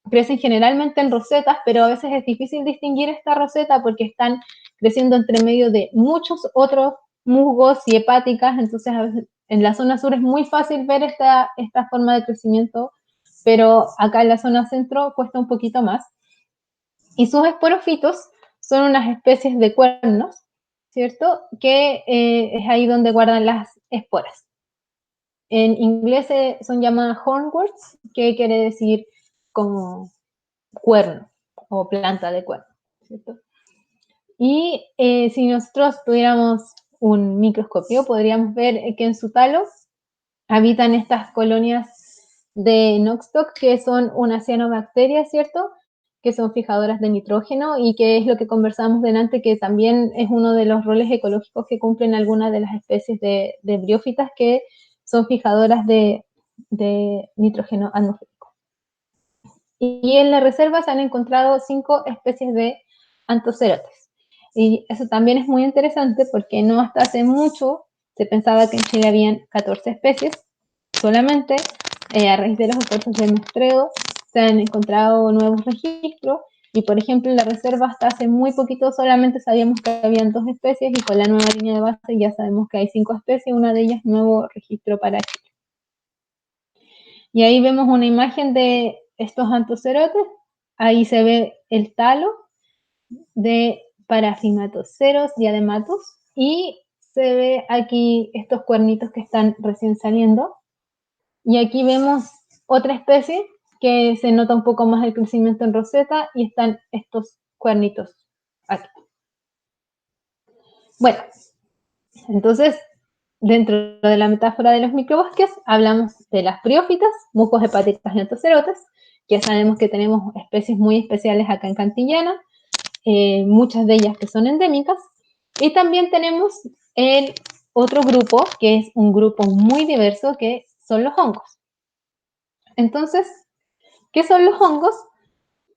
crecen generalmente en rosetas, pero a veces es difícil distinguir esta roseta porque están creciendo entre medio de muchos otros musgos y hepáticas, entonces a veces en la zona sur es muy fácil ver esta forma de crecimiento, pero acá en la zona centro cuesta un poquito más. Y sus esporofitos son unas especies de cuernos, ¿cierto? Que es ahí donde guardan las esporas. En inglés son llamadas hornworts, que quiere decir como cuerno o planta de cuerno, ¿cierto? Y si nosotros tuviéramos un microscopio, podríamos ver que en su talo habitan estas colonias de Noxtoc, que son una cianobacteria, ¿cierto? Que son fijadoras de nitrógeno y que es lo que conversábamos delante, que también es uno de los roles ecológicos que cumplen algunas de las especies de briófitas que son fijadoras de nitrógeno atmosférico. Y en la reserva se han encontrado 5 especies de antocerotes. Y eso también es muy interesante porque no hasta hace mucho se pensaba que en Chile habían 14 especies solamente. A raíz de los esfuerzos de muestreo se han encontrado nuevos registros y, por ejemplo, en la reserva hasta hace muy poquito solamente sabíamos que habían 2 especies y con la nueva línea de base ya sabemos que hay 5 especies, una de ellas nuevo registro para Chile. Y ahí vemos una imagen de estos antocerotes, ahí se ve el talo de Parafimatoceros diadematus y se ve aquí estos cuernitos que están recién saliendo. Y aquí vemos otra especie que se nota un poco más el crecimiento en roseta y están estos cuernitos aquí. Bueno, entonces, dentro de la metáfora de los microbosques, hablamos de las briófitas, musgos, hepáticas y antocerotes. Ya sabemos que tenemos especies muy especiales acá en Cantillana, muchas de ellas que son endémicas. Y también tenemos el otro grupo, que es un grupo muy diverso, que son los hongos. Entonces, ¿qué son los hongos?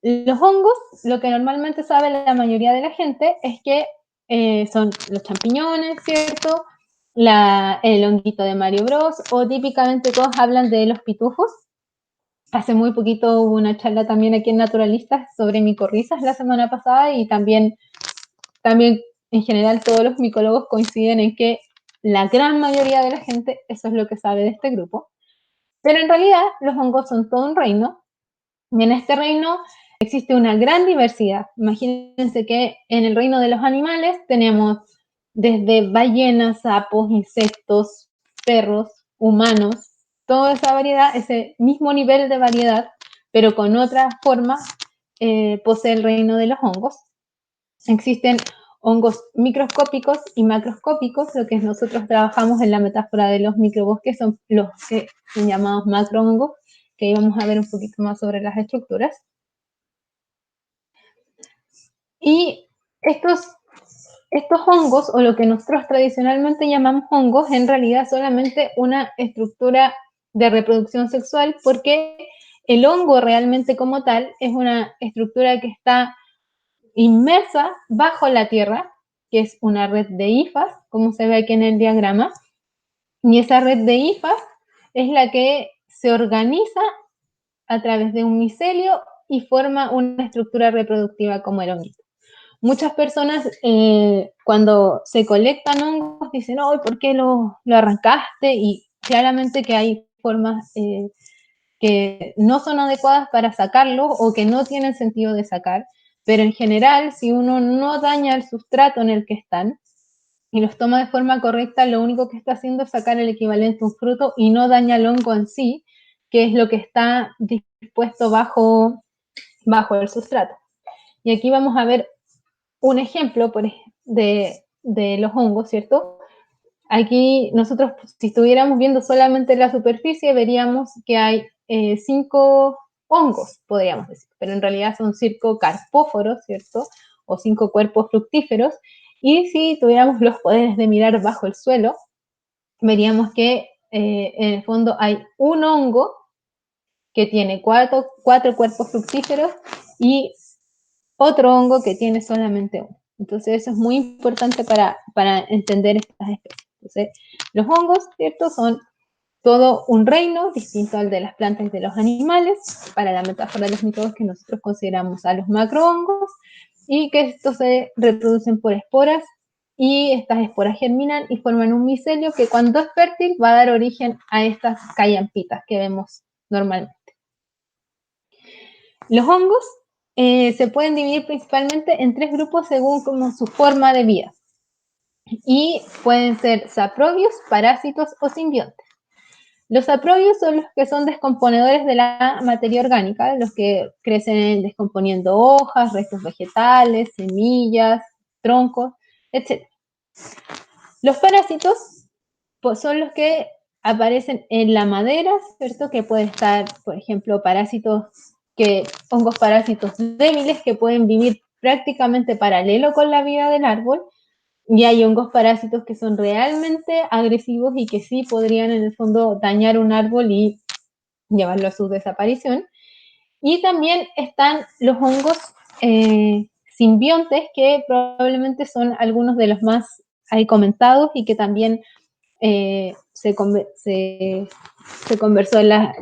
Los hongos, lo que normalmente sabe la mayoría de la gente es que son los champiñones, ¿cierto? El honguito de Mario Bros. O típicamente todos hablan de los pitufos. Hace muy poquito hubo una charla también aquí en Naturalistas sobre micorrizas la semana pasada y también en general todos los micólogos coinciden en que la gran mayoría de la gente eso es lo que sabe de este grupo. Pero en realidad los hongos son todo un reino y en este reino existe una gran diversidad. Imagínense que en el reino de los animales tenemos desde ballenas, sapos, insectos, perros, humanos, toda esa variedad, ese mismo nivel de variedad, pero con otra forma, posee el reino de los hongos. Existen hongos microscópicos y macroscópicos, lo que nosotros trabajamos en la metáfora de los microbosques son los que son llamados macrohongos, que ahí vamos a ver un poquito más sobre las estructuras. Y estos hongos, o lo que nosotros tradicionalmente llamamos hongos, en realidad solamente una estructura de reproducción sexual, porque el hongo realmente como tal es una estructura que está inmersa bajo la tierra, que es una red de hifas, como se ve aquí en el diagrama, y esa red de hifas es la que se organiza a través de un micelio y forma una estructura reproductiva como el honguito. Muchas personas cuando se colectan hongos dicen, oh, ¿por qué lo arrancaste? Y claramente que hay formas que no son adecuadas para sacarlo o que no tienen sentido de sacar, pero en general, si uno no daña el sustrato en el que están y los toma de forma correcta, lo único que está haciendo es sacar el equivalente a un fruto y no daña el hongo en sí, que es lo que está dispuesto bajo el sustrato. Y aquí vamos a ver un ejemplo de los hongos, ¿cierto? Aquí nosotros, si estuviéramos viendo solamente la superficie, veríamos que hay 5 hongos, podríamos decir, pero en realidad son 5 carpóforos, ¿cierto? O 5 cuerpos fructíferos. Y si tuviéramos los poderes de mirar bajo el suelo, veríamos que en el fondo hay un hongo que tiene 4 cuerpos fructíferos y otro hongo que tiene solamente uno. Entonces eso es muy importante para entender estas especies. Entonces, los hongos, ¿cierto? Son todo un reino distinto al de las plantas y de los animales, para la metáfora de los microbos que nosotros consideramos a los macrohongos, y que estos se reproducen por esporas, y estas esporas germinan y forman un micelio que cuando es fértil va a dar origen a estas callampitas que vemos normalmente. Los hongos se pueden dividir principalmente en 3 grupos según como su forma de vida. Y pueden ser saprobios, parásitos o simbiontes. Los saprobios son los que son descomponedores de la materia orgánica, los que crecen descomponiendo hojas, restos vegetales, semillas, troncos, etc. Los parásitos pues, son los que aparecen en la madera, ¿cierto? Que pueden estar, por ejemplo, hongos parásitos débiles que pueden vivir prácticamente paralelo con la vida del árbol, y hay hongos parásitos que son realmente agresivos y que sí podrían en el fondo dañar un árbol y llevarlo a su desaparición. Y también están los hongos simbiontes, que probablemente son algunos de los más ahí comentados y que también se conversó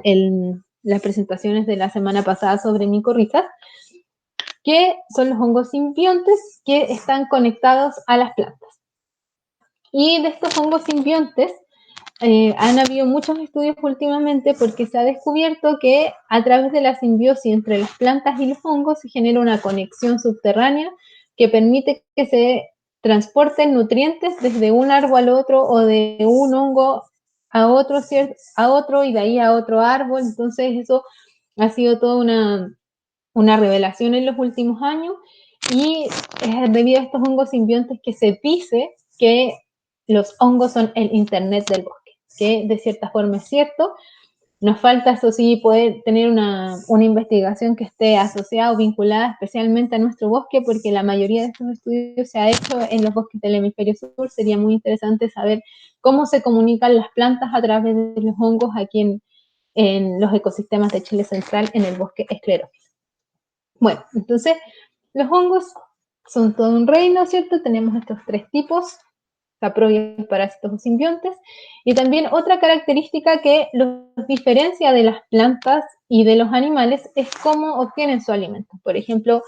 en las presentaciones de la semana pasada sobre micorrizas, que son los hongos simbiontes que están conectados a las plantas. Y de estos hongos simbiontes han habido muchos estudios últimamente porque se ha descubierto que a través de la simbiosis entre las plantas y los hongos se genera una conexión subterránea que permite que se transporten nutrientes desde un árbol al otro o de un hongo a otro y de ahí a otro árbol. Entonces eso ha sido toda una revelación en los últimos años y es debido a estos hongos simbiontes que se dice que los hongos son el internet del bosque, que de cierta forma es cierto. Nos falta, eso sí, poder tener una investigación que esté asociada o vinculada especialmente a nuestro bosque, porque la mayoría de estos estudios se ha hecho en los bosques del hemisferio sur. Sería muy interesante saber cómo se comunican las plantas a través de los hongos aquí en los ecosistemas de Chile Central, en el bosque esclerófilo. Bueno, entonces los hongos son todo un reino, ¿cierto? Tenemos estos tres tipos: saprobios, parásitos o simbiontes. Y también otra característica que los diferencia de las plantas y de los animales es cómo obtienen su alimento. Por ejemplo,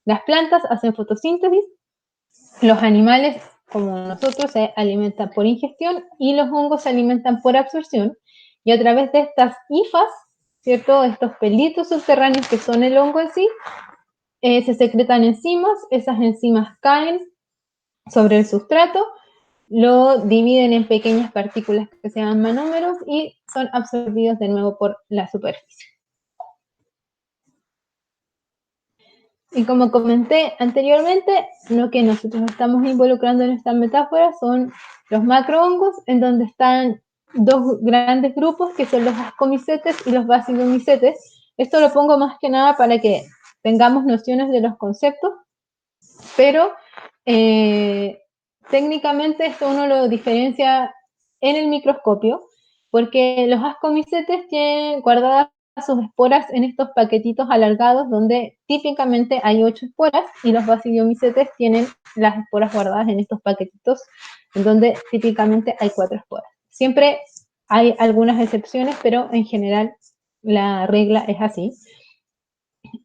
las plantas hacen fotosíntesis, los animales, como nosotros, se alimentan por ingestión y los hongos se alimentan por absorción. Y a través de estas hifas, ¿cierto? Estos pelitos subterráneos que son el hongo en sí, se secretan enzimas, esas enzimas caen sobre el sustrato, lo dividen en pequeñas partículas que se llaman manómeros y son absorbidos de nuevo por la superficie. Y como comenté anteriormente, lo que nosotros estamos involucrando en esta metáfora son los macrohongos, en donde están dos grandes grupos que son los ascomicetes y los basilomicetes. Esto lo pongo más que nada para que tengamos nociones de los conceptos, pero técnicamente esto uno lo diferencia en el microscopio, porque los ascomicetes tienen guardadas sus esporas en estos paquetitos alargados donde típicamente hay 8 esporas, y los basidiomicetes tienen las esporas guardadas en estos paquetitos en donde típicamente hay 4 esporas. Siempre hay algunas excepciones, pero en general la regla es así.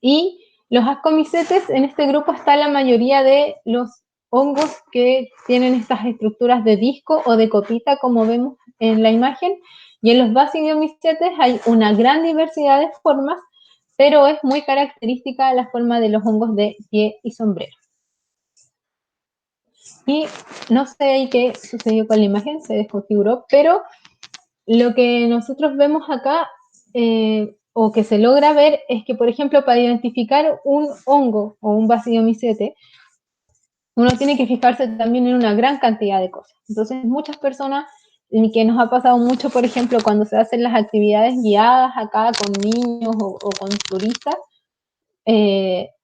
Y los ascomicetes, en este grupo está la mayoría de los hongos que tienen estas estructuras de disco o de copita, como vemos en la imagen. Y en los basidiomicetes hay una gran diversidad de formas, pero es muy característica la forma de los hongos de pie y sombrero. Y no sé ahí qué sucedió con la imagen, se desconfiguró, pero lo que nosotros vemos acá, o que se logra ver, es que, por ejemplo, para identificar un hongo o un basidiomicete, uno tiene que fijarse también en una gran cantidad de cosas. Entonces, muchas personas, y que nos ha pasado mucho, por ejemplo, cuando se hacen las actividades guiadas acá con niños o con turistas,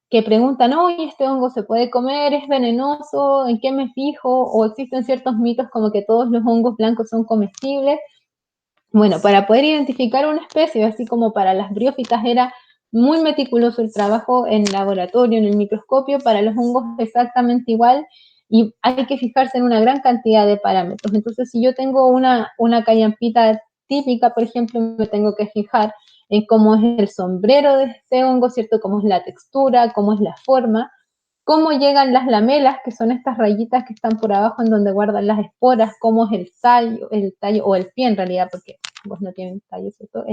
que preguntan, oye, ¿este hongo se puede comer? ¿Es venenoso? ¿En qué me fijo? O existen ciertos mitos como que todos los hongos blancos son comestibles. Bueno, para poder identificar una especie, así como para las briófitas era muy meticuloso el trabajo en laboratorio, en el microscopio, para los hongos exactamente igual, y hay que fijarse en una gran cantidad de parámetros. Entonces, si yo tengo una callampita típica, por ejemplo, me tengo que fijar en cómo es el sombrero de este hongo, ¿cierto? Cómo es la textura, cómo es la forma, cómo llegan las lamelas, que son estas rayitas que están por abajo en donde guardan las esporas, cómo es el tallo o el pie en realidad, porque pues no tienen tallo, ¿cierto?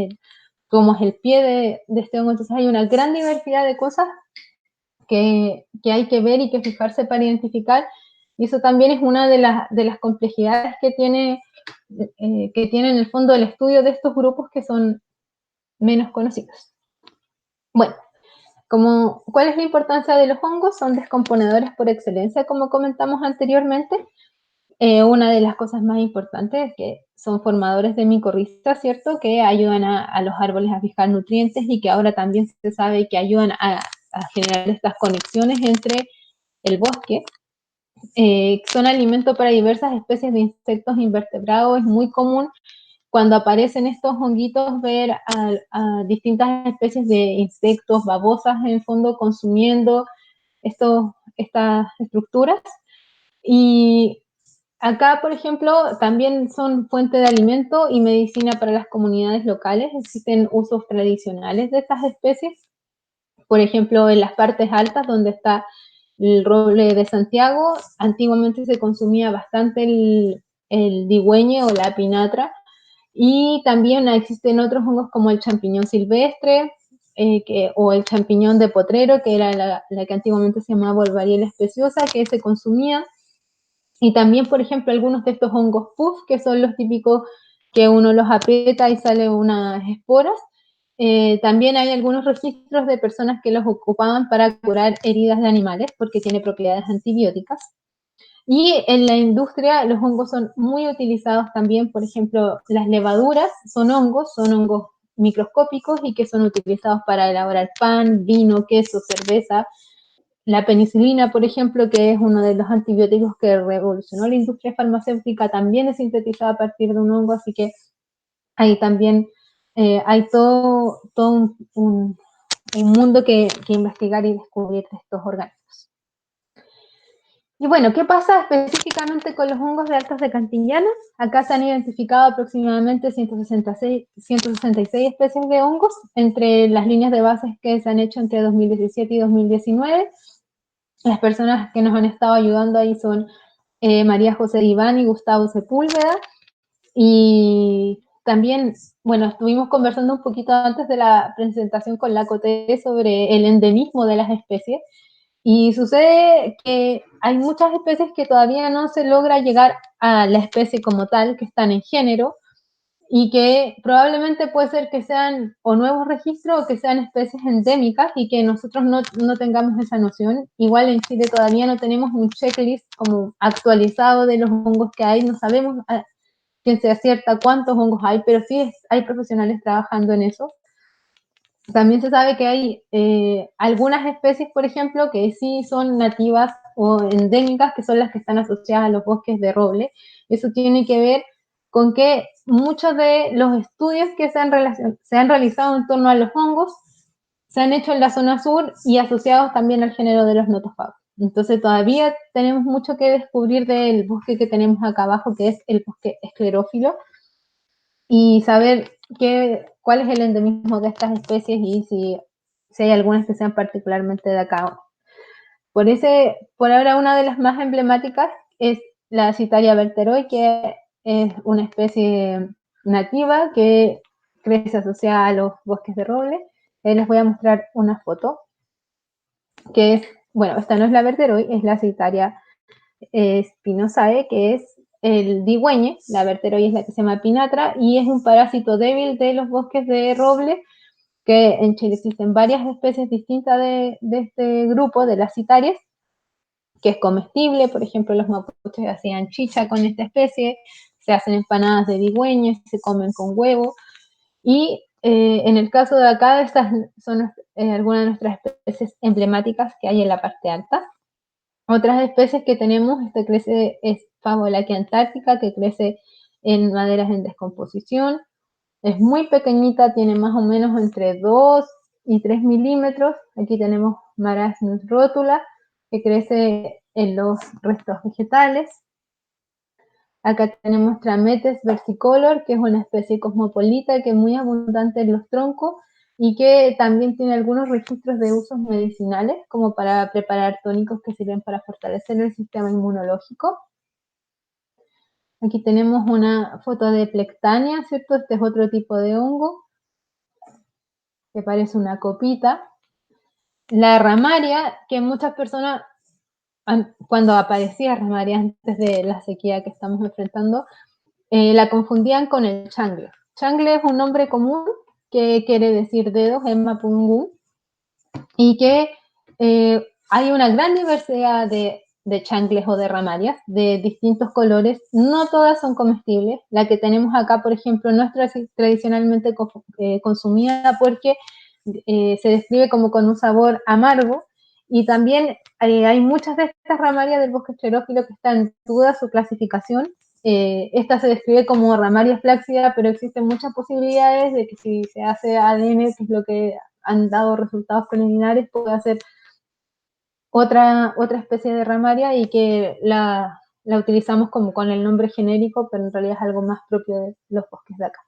Cómo es el pie de este hongo. Entonces hay una gran diversidad de cosas que hay que ver y que fijarse para identificar, y eso también es una de las complejidades que tiene en el fondo el estudio de estos grupos que son menos conocidos. Bueno, ¿cuál es la importancia de los hongos? Son descomponedores por excelencia, como comentamos anteriormente. Una de las cosas más importantes es que son formadores de micorrizas, ¿cierto? Que ayudan a los árboles a fijar nutrientes y que ahora también se sabe que ayudan a generar estas conexiones entre el bosque. Son alimento para diversas especies de insectos invertebrados. Es muy común cuando aparecen estos honguitos ver a distintas especies de insectos, babosas en el fondo consumiendo estas estructuras. Y acá, por ejemplo, también son fuente de alimento y medicina para las comunidades locales. Existen usos tradicionales de estas especies. Por ejemplo, en las partes altas donde está el roble de Santiago, antiguamente se consumía bastante el digüeñe o la pinatra, y también existen otros hongos como el champiñón silvestre o el champiñón de potrero, que era la que antiguamente se llamaba Volvariella especiosa, que se consumía. Y también, por ejemplo, algunos de estos hongos puff, que son los típicos que uno los aprieta y salen unas esporas. También hay algunos registros de personas que los ocupaban para curar heridas de animales porque tiene propiedades antibióticas. Y en la industria los hongos son muy utilizados también. Por ejemplo, las levaduras son hongos microscópicos y que son utilizados para elaborar pan, vino, queso, cerveza. La penicilina, por ejemplo, que es uno de los antibióticos que revolucionó la industria farmacéutica, también es sintetizada a partir de un hongo, así que ahí también hay todo un mundo que investigar y descubrir de estos organismos. Y bueno, ¿qué pasa específicamente con los hongos de Altos de Cantillana? Acá se han identificado aproximadamente 166 especies de hongos entre las líneas de bases que se han hecho entre 2017 y 2019. Las personas que nos han estado ayudando ahí son María José Diván y Gustavo Sepúlveda. Y también, bueno, estuvimos conversando un poquito antes de la presentación con la Coté sobre el endemismo de las especies. Y sucede que hay muchas especies que todavía no se logra llegar a la especie como tal, que están en género, y que probablemente puede ser que sean o nuevos registros o que sean especies endémicas y que nosotros no tengamos esa noción. Igual en Chile todavía no tenemos un checklist como actualizado de los hongos que hay, no sabemos a ciencia cierta cuántos hongos hay, pero sí hay profesionales trabajando en eso. También se sabe que hay algunas especies, por ejemplo, que sí son nativas o endémicas, que son las que están asociadas a los bosques de roble. Eso tiene que ver con que muchos de los estudios que se han realizado en torno a los hongos se han hecho en la zona sur y asociados también al género de los notofagos. Entonces todavía tenemos mucho que descubrir del bosque que tenemos acá abajo, que es el bosque esclerófilo, y saber cuál es el endemismo de estas especies y si hay algunas que sean particularmente de acá. Por ahora una de las más emblemáticas es la Citaria berteroi, que es una especie nativa que crece asociada a los bosques de roble. Les voy a mostrar una foto, que es, bueno, esta no es la berteroi, es la Citaria spinosae, que es el digüeñe. La berteroi es la que se llama pinatra y es un parásito débil de los bosques de roble, que en Chile existen varias especies distintas de este grupo, de las citarias, que es comestible. Por ejemplo, los mapuches hacían chicha con esta especie, se hacen empanadas de digüeño, se comen con huevo. Y en el caso de acá, estas son algunas de nuestras especies emblemáticas que hay en la parte alta. Otras especies que tenemos, es Favolaquia antártica, que crece en maderas en descomposición. Es muy pequeñita, tiene más o menos entre 2 y 3 milímetros. Aquí tenemos Marasmus rótula, que crece en los restos vegetales. Acá tenemos Trametes versicolor, que es una especie cosmopolita que es muy abundante en los troncos y que también tiene algunos registros de usos medicinales, como para preparar tónicos que sirven para fortalecer el sistema inmunológico. Aquí tenemos una foto de Plectania, ¿cierto? Este es otro tipo de hongo, que parece una copita. La ramaria, que muchas personas, cuando aparecía ramaria antes de la sequía que estamos enfrentando, la confundían con el changle. Changle es un nombre común que quiere decir dedos en mapungún, y que hay una gran diversidad de changles o de ramarias de distintos colores. No todas son comestibles. La que tenemos acá, por ejemplo, no es tradicionalmente consumida porque se describe como con un sabor amargo. Y también hay muchas de estas ramarias del bosque esclerófilo que están en duda su clasificación. Esta se describe como ramaria flácida, pero existen muchas posibilidades de que si se hace ADN, que es lo que han dado resultados preliminares, puede ser otra especie de ramaria y que la utilizamos como con el nombre genérico, pero en realidad es algo más propio de los bosques de acá.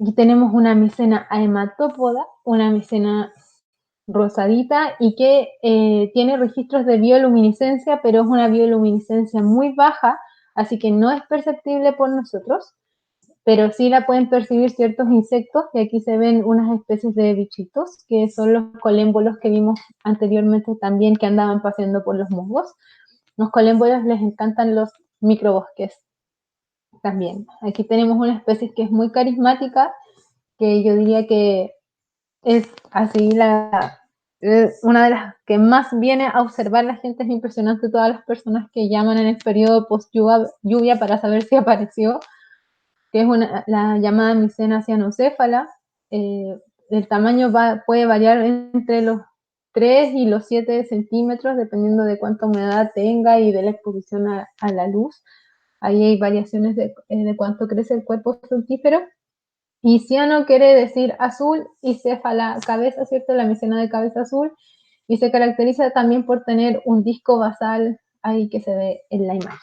Aquí tenemos una micena hematópoda, una micena rosadita y que tiene registros de bioluminiscencia, pero es una bioluminiscencia muy baja, así que no es perceptible por nosotros, pero sí la pueden percibir ciertos insectos, y aquí se ven unas especies de bichitos, que son los colémbolos que vimos anteriormente también, que andaban paseando por los musgos. Los colémbolos les encantan los microbosques también. Aquí tenemos una especie que es muy carismática, que yo diría que es así una de las que más viene a observar la gente. Es impresionante todas las personas que llaman en el periodo post lluvia para saber si apareció, que es la llamada micena cianocéfala. El tamaño puede variar entre los 3 y los 7 centímetros, dependiendo de cuánta humedad tenga y de la exposición a la luz. Ahí hay variaciones de cuánto crece el cuerpo fructífero. Y ciano quiere decir azul, y céfala, cabeza, ¿cierto? La micena de cabeza azul. Y se caracteriza también por tener un disco basal ahí que se ve en la imagen.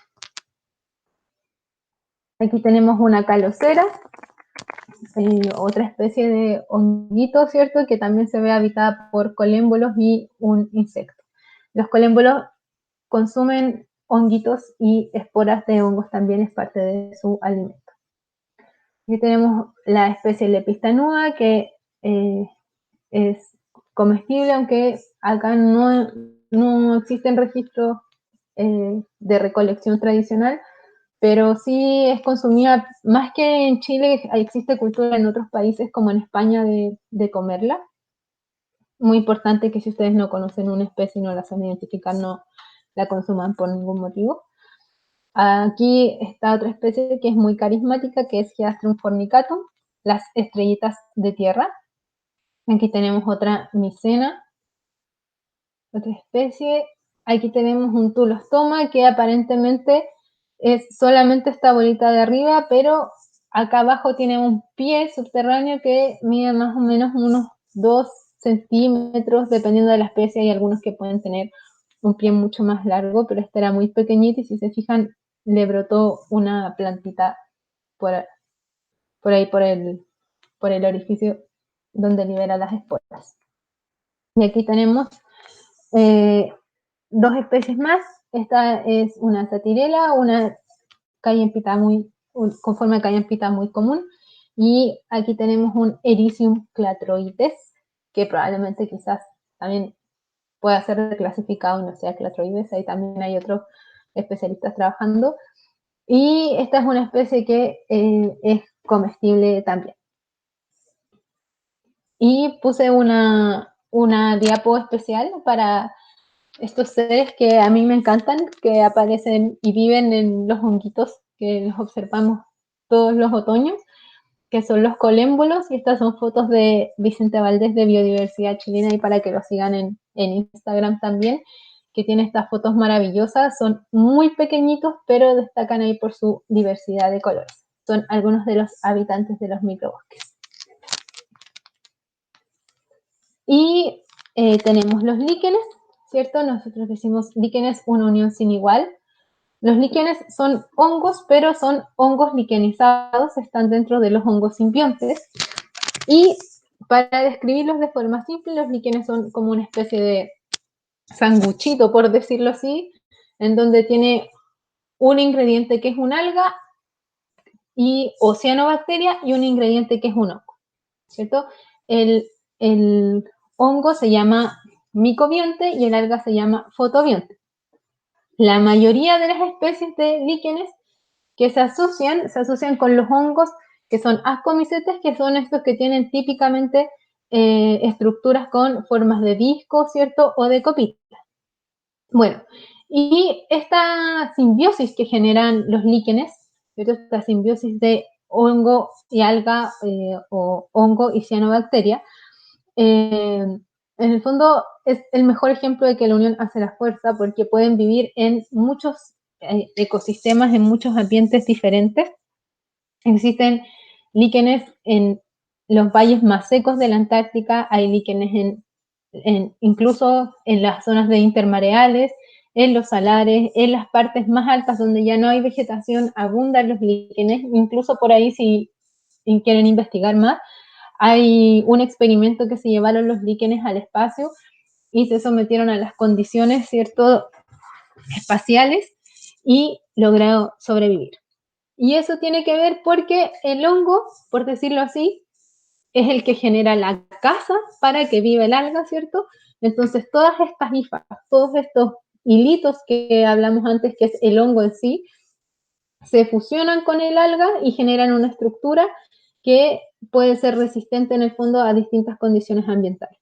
Aquí tenemos una calocera, otra especie de honguito, ¿cierto? Que también se ve habitada por colémbolos y un insecto. Los colémbolos consumen honguitos y esporas de hongos, también es parte de su alimento. Aquí tenemos la especie Lepistanua, que es comestible, aunque acá no existen registros de recolección tradicional, pero sí es consumida, más que en Chile, existe cultura en otros países como en España de comerla. Muy importante que si ustedes no conocen una especie y no la saben identificar, no la consuman por ningún motivo. Aquí está otra especie que es muy carismática, que es Geastrum fornicatum, las estrellitas de tierra. Aquí tenemos otra micena, otra especie. Aquí tenemos un tulostoma, que aparentemente es solamente esta bolita de arriba, pero acá abajo tiene un pie subterráneo que mide más o menos unos 2 centímetros, dependiendo de la especie. Hay algunos que pueden tener un pie mucho más largo, pero este era muy pequeñito, y si se fijan, le brotó una plantita por ahí, por el orificio donde libera las esporas. Y aquí tenemos dos especies más. Esta es una satirela, una cayempita con forma de cayempita muy común. Y aquí tenemos un Ericium clatroides, que probablemente quizás también pueda ser clasificado y no sea clatroides. Ahí también hay otros especialistas trabajando. Y esta es una especie que es comestible también. Y puse una diapo especial para estos seres que a mí me encantan, que aparecen y viven en los honguitos que los observamos todos los otoños, que son los colémbolos. Y estas son fotos de Vicente Valdés de Biodiversidad Chilena, y para que lo sigan en Instagram también, que tiene estas fotos maravillosas. Son muy pequeñitos, pero destacan ahí por su diversidad de colores. Son algunos de los habitantes de los microbosques. Y tenemos los líquenes, ¿cierto? Nosotros decimos líquenes, una unión sin igual. Los líquenes son hongos, pero son hongos liquenizados, están dentro de los hongos simbiontes. Y para describirlos de forma simple, los líquenes son como una especie de sanguchito, por decirlo así, en donde tiene un ingrediente que es un alga y cianobacteria, y un ingrediente que es un hongo, ¿cierto? El hongo se llama micobionte y el alga se llama fotobionte. La mayoría de las especies de líquenes que se asocian con los hongos que son ascomicetes, que son estos que tienen típicamente estructuras con formas de disco, ¿cierto? O de copita. Bueno, y esta simbiosis que generan los líquenes, ¿cierto? Esta simbiosis de hongo y alga, o hongo y cianobacteria, en el fondo es el mejor ejemplo de que la unión hace la fuerza, porque pueden vivir en muchos ecosistemas, en muchos ambientes diferentes. Existen líquenes en los valles más secos de la Antártica, hay líquenes en incluso en las zonas de intermareales, en los salares, en las partes más altas donde ya no hay vegetación, abundan los líquenes, incluso por ahí si quieren investigar más, hay un experimento que se llevaron los líquenes al espacio y se sometieron a las condiciones, ¿cierto?, espaciales y lograron sobrevivir. Y eso tiene que ver porque el hongo, por decirlo así, es el que genera la casa para que viva el alga, ¿cierto? Entonces, todas estas hifas, todos estos hilitos que hablamos antes, que es el hongo en sí, se fusionan con el alga y generan una estructura que puede ser resistente en el fondo a distintas condiciones ambientales.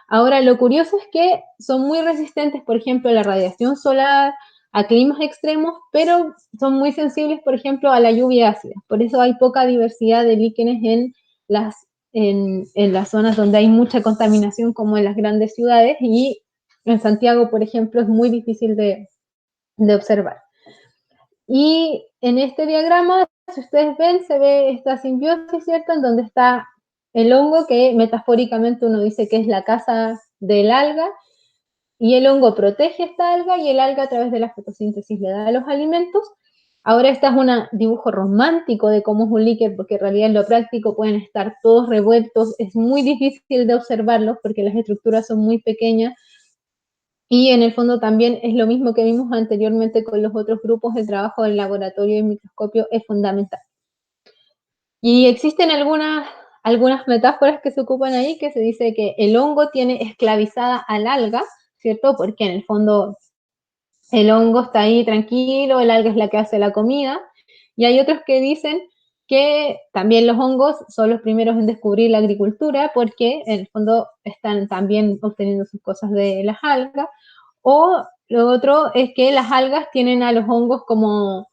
Ahora, lo curioso es que son muy resistentes, por ejemplo, a la radiación solar, a climas extremos, pero son muy sensibles, por ejemplo, a la lluvia ácida. Por eso hay poca diversidad de líquenes en las zonas donde hay mucha contaminación, como en las grandes ciudades, y en Santiago, por ejemplo, es muy difícil de observar. Y en este diagrama, si ustedes ven, se ve esta simbiosis, ¿cierto? En donde está el hongo, que metafóricamente uno dice que es la casa del alga, y el hongo protege esta alga y el alga a través de la fotosíntesis le da los alimentos. Ahora este es un dibujo romántico de cómo es un líquer, porque en realidad en lo práctico pueden estar todos revueltos, es muy difícil de observarlos porque las estructuras son muy pequeñas y en el fondo también es lo mismo que vimos anteriormente con los otros grupos, el trabajo del laboratorio y microscopio es fundamental. Y existen algunas metáforas que se ocupan ahí, que se dice que el hongo tiene esclavizada al alga, ¿cierto? Porque en el fondo el hongo está ahí tranquilo, el alga es la que hace la comida, y hay otros que dicen que también los hongos son los primeros en descubrir la agricultura porque en el fondo están también obteniendo sus cosas de las algas, o lo otro es que las algas tienen a los hongos como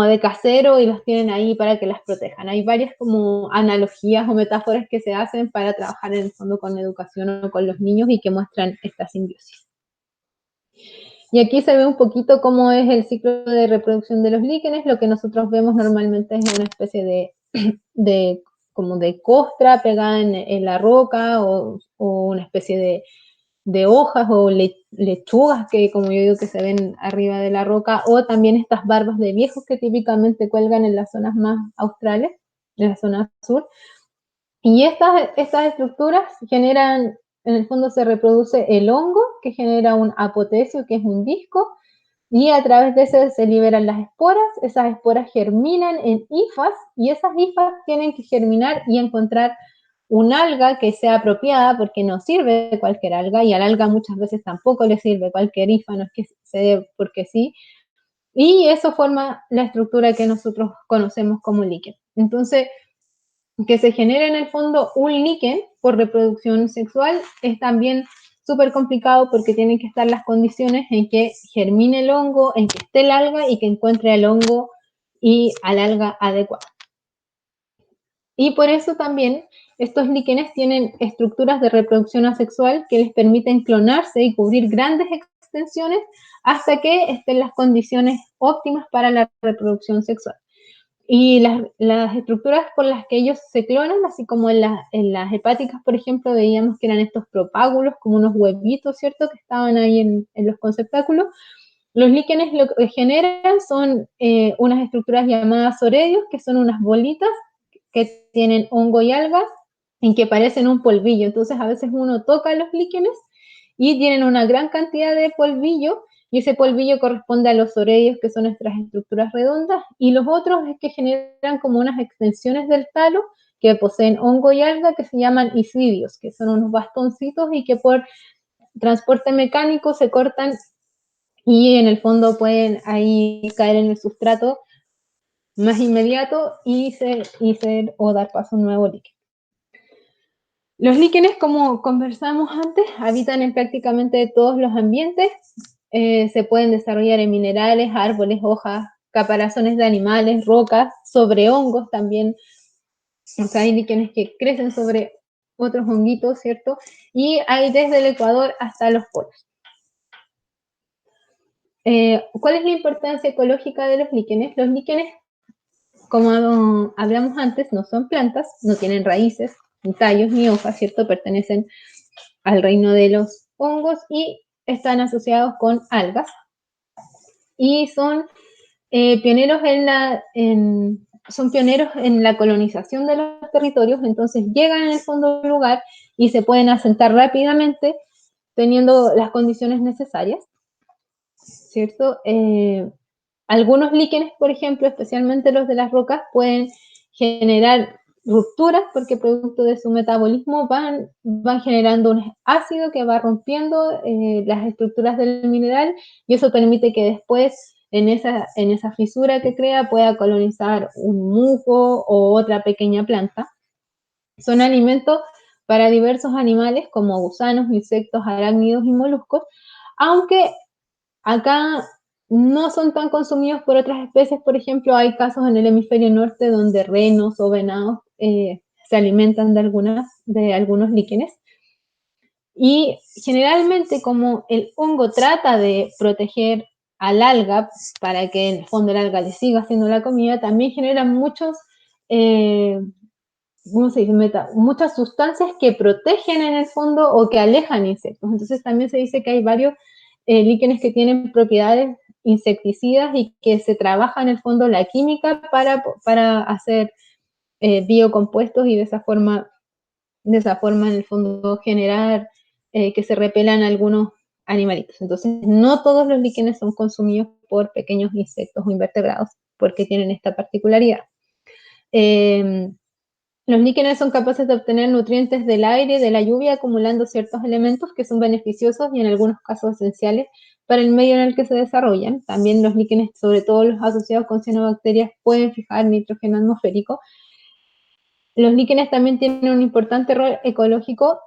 de casero y los tienen ahí para que las protejan. Hay varias como analogías o metáforas que se hacen para trabajar en el fondo con educación o con los niños y que muestran esta simbiosis. Y aquí se ve un poquito cómo es el ciclo de reproducción de los líquenes. Lo que nosotros vemos normalmente es una especie como de costra pegada en la roca o una especie de hojas o lechugas que, como yo digo, que se ven arriba de la roca, o también estas barbas de viejos que típicamente cuelgan en las zonas más australes, en la zona sur. Y estas estructuras generan, en el fondo se reproduce el hongo, que genera un apotecio, que es un disco, y a través de ese se liberan las esporas, esas esporas germinan en hifas, y esas hifas tienen que germinar y encontrar un alga que sea apropiada, porque no sirve cualquier alga, y al alga muchas veces tampoco le sirve cualquier hifa, no es que se dé porque sí, y eso forma la estructura que nosotros conocemos como líquen. Entonces, que se genere en el fondo un líquen por reproducción sexual es también súper complicado porque tienen que estar las condiciones en que germine el hongo, en que esté el alga y que encuentre el hongo y al alga adecuada. Y por eso también estos líquenes tienen estructuras de reproducción asexual que les permiten clonarse y cubrir grandes extensiones hasta que estén las condiciones óptimas para la reproducción sexual. Y las estructuras por las que ellos se clonan, así como en las hepáticas, por ejemplo, veíamos que eran estos propágulos, como unos huevitos, ¿cierto?, que estaban ahí en los conceptáculos. Los líquenes lo que generan son unas estructuras llamadas soredios, que son unas bolitas que tienen hongo y algas, en que parecen un polvillo. Entonces, a veces uno toca los líquenes y tienen una gran cantidad de polvillo, y ese polvillo corresponde a los soredios, que son nuestras estructuras redondas, y los otros es que generan como unas extensiones del talo que poseen hongo y alga, que se llaman isidios, que son unos bastoncitos y que por transporte mecánico se cortan y en el fondo pueden ahí caer en el sustrato más inmediato y ser o dar paso a un nuevo líquido. Los líquenes, como conversamos antes, habitan en prácticamente todos los ambientes. Se pueden desarrollar en minerales, árboles, hojas, caparazones de animales, rocas, sobre hongos también. O sea, hay líquenes que crecen sobre otros honguitos, ¿cierto? Y hay desde el Ecuador hasta los polos. ¿Cuál es la importancia ecológica de los líquenes? Los líquenes, como hablamos antes, no son plantas, no tienen raíces, ni tallos, ni hojas, ¿cierto? Pertenecen al reino de los hongos y están asociados con algas y son pioneros son pioneros en la colonización de los territorios, entonces llegan en el fondo a un lugar y se pueden asentar rápidamente teniendo las condiciones necesarias, ¿cierto? Algunos líquenes, por ejemplo, especialmente los de las rocas, pueden generar rupturas porque producto de su metabolismo van generando un ácido que va rompiendo las estructuras del mineral y eso permite que después en esa fisura que crea pueda colonizar un musgo o otra pequeña planta. Son alimentos para diversos animales como gusanos, insectos, arácnidos y moluscos, aunque acá no son tan consumidos por otras especies. Por ejemplo, hay casos en el hemisferio norte donde renos o venados se alimentan de algunos líquenes. Y generalmente, como el hongo trata de proteger al alga para que en el fondo el alga le siga haciendo la comida, también genera eh, ¿cómo se dice? Muchas sustancias que protegen en el fondo o que alejan insectos. Entonces también se dice que hay varios líquenes que tienen propiedades insecticidas y que se trabaja en el fondo la química para hacer biocompuestos y de esa forma en el fondo generar que se repelan algunos animalitos. Entonces no todos los líquenes son consumidos por pequeños insectos o invertebrados porque tienen esta particularidad. Los líquenes son capaces de obtener nutrientes del aire y de la lluvia acumulando ciertos elementos que son beneficiosos y en algunos casos esenciales para el medio en el que se desarrollan. También los líquenes, sobre todo los asociados con cianobacterias, pueden fijar nitrógeno atmosférico. Los líquenes también tienen un importante rol ecológico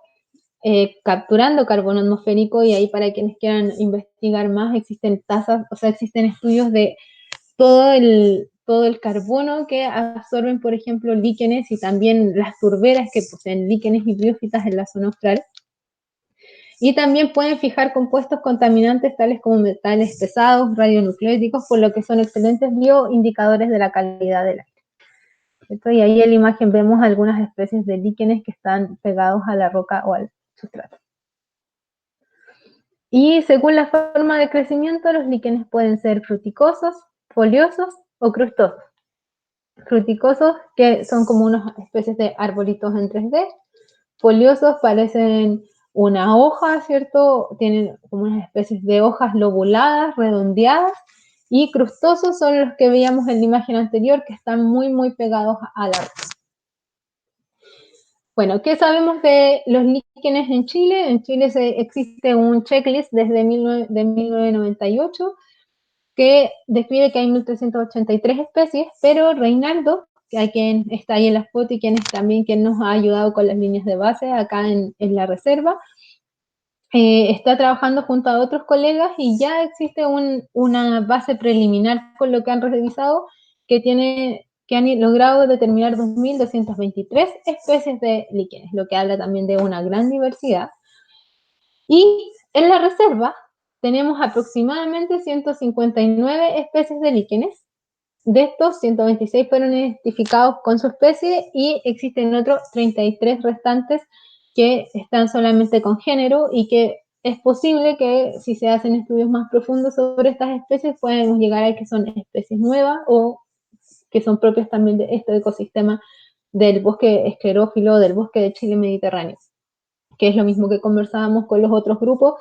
capturando carbono atmosférico y ahí para quienes quieran investigar más existen existen estudios de todo el carbono que absorben, por ejemplo, líquenes y también las turberas que poseen líquenes y briófitas en la zona austral. Y también pueden fijar compuestos contaminantes tales como metales pesados, radionucleídicos, por lo que son excelentes bioindicadores de la calidad del aire. Y ahí en la imagen vemos algunas especies de líquenes que están pegados a la roca o al sustrato. Y según la forma de crecimiento, los líquenes pueden ser fruticosos, foliosos o crustosos. Fruticosos, que son como unas especies de arbolitos en 3D. Foliosos parecen una hoja, ¿cierto? Tienen como unas especies de hojas lobuladas, redondeadas. Y crustosos son los que veíamos en la imagen anterior, que están muy, muy pegados a la roca. Bueno, ¿qué sabemos de los líquenes en Chile? En Chile existe un checklist desde 1998 que describe que hay 1.383 especies, pero Reinaldo, que hay quien está ahí en la foto y quien nos ha ayudado con las líneas de base acá en la reserva, está trabajando junto a otros colegas y ya existe una base preliminar con lo que han revisado que han logrado determinar 2.223 especies de líquenes, lo que habla también de una gran diversidad. Y en la reserva tenemos aproximadamente 159 especies de líquenes. De estos, 126 fueron identificados con su especie y existen otros 33 restantes que están solamente con género y que es posible que si se hacen estudios más profundos sobre estas especies podemos llegar a que son especies nuevas o que son propias también de este ecosistema del bosque esclerófilo, del bosque de Chile mediterráneo, que es lo mismo que conversábamos con los otros grupos,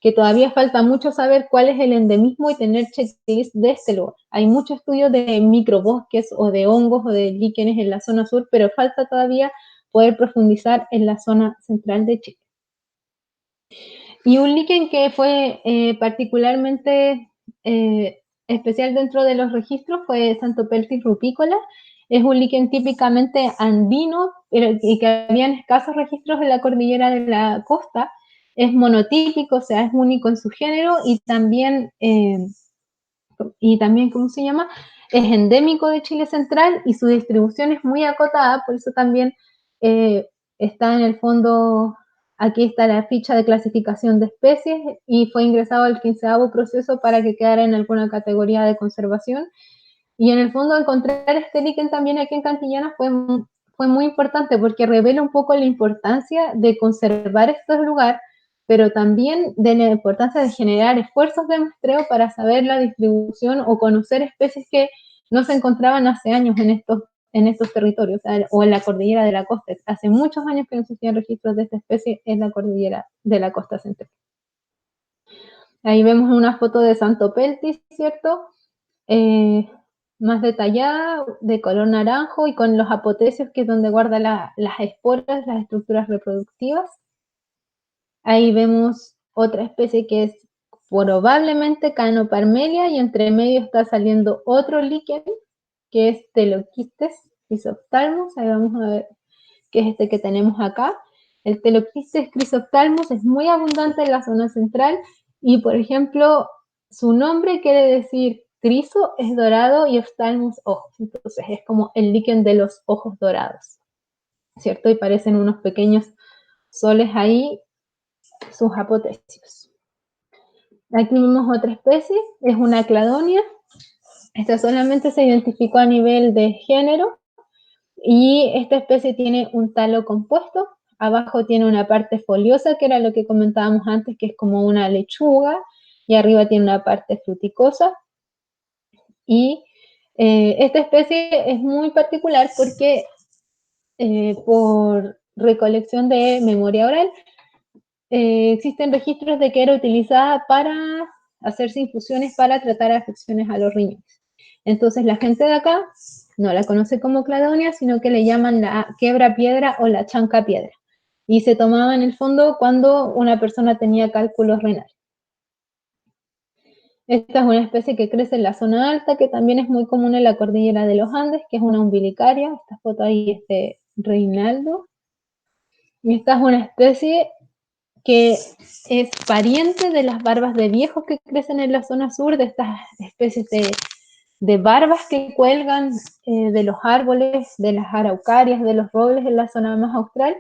que todavía falta mucho saber cuál es el endemismo y tener checklist de este lugar. Hay muchos estudios de microbosques o de hongos o de líquenes en la zona sur, pero falta todavía poder profundizar en la zona central de Chile. Y un líquen que fue particularmente especial dentro de los registros fue Xanthopeltis rupícola. Es un líquen típicamente andino y que habían escasos registros en la cordillera de la costa. Es monotípico, o sea, es único en su género y también, ¿cómo se llama? Es endémico de Chile central y su distribución es muy acotada, por eso también está en el fondo. Aquí está la ficha de clasificación de especies y fue ingresado al 15º proceso para que quedara en alguna categoría de conservación. Y en el fondo encontrar este líquen también aquí en Cantillana fue muy importante porque revela un poco la importancia de conservar estos lugares, pero también de la importancia de generar esfuerzos de muestreo para saber la distribución o conocer especies que no se encontraban hace años en estos territorios, o en la cordillera de la costa. Hace muchos años que no existían registros de esta especie en la cordillera de la costa central. Ahí vemos una foto de Santo Peltis, ¿cierto? Más detallada, de color naranjo y con los apotecios, que es donde guarda las esporas, las estructuras reproductivas. Ahí vemos otra especie que es probablemente Canoparmelia, y entre medio está saliendo otro líquen que es Pteloquistes chrysophthalmus. Ahí vamos a ver que es este que tenemos acá. El Pteloquistes chrysophthalmus es muy abundante en la zona central y, por ejemplo, su nombre quiere decir criso, es dorado, y ophthalmus, ojos. Entonces es como el líquen de los ojos dorados, ¿cierto? Y parecen unos pequeños soles ahí, sus apotecios. Aquí vemos otra especie, es una cladonia. Esta solamente se identificó a nivel de género, y esta especie tiene un talo compuesto. Abajo tiene una parte foliosa, que era lo que comentábamos antes, que es como una lechuga, y arriba tiene una parte fruticosa. Y esta especie es muy particular porque por recolección de memoria oral, existen registros de que era utilizada para hacerse infusiones para tratar afecciones a los riñones. Entonces la gente de acá no la conoce como cladonia, sino que le llaman la quebra piedra o la chanca piedra. Y se tomaba en el fondo cuando una persona tenía cálculos renales. Esta es una especie que crece en la zona alta, que también es muy común en la cordillera de los Andes, que es una umbilicaria. Esta foto ahí es de Reinaldo. Y esta es una especie que es pariente de las barbas de viejos que crecen en la zona sur, de estas especies de barbas que cuelgan de los árboles, de las araucarias, de los robles en la zona más austral,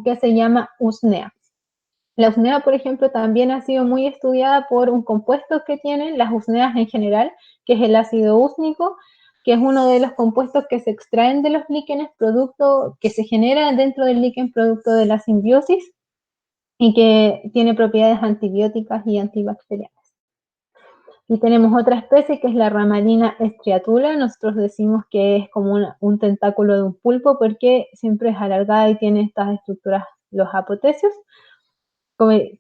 que se llama usnea. La usnea, por ejemplo, también ha sido muy estudiada por un compuesto que tienen las usneas en general, que es el ácido úsnico, que es uno de los compuestos que se extraen de los líquenes, producto que se genera dentro del líquen producto de la simbiosis, y que tiene propiedades antibióticas y antibacterianas. Y tenemos otra especie que es la Ramalina striatula. Nosotros decimos que es como un tentáculo de un pulpo porque siempre es alargada y tiene estas estructuras, los apotecios,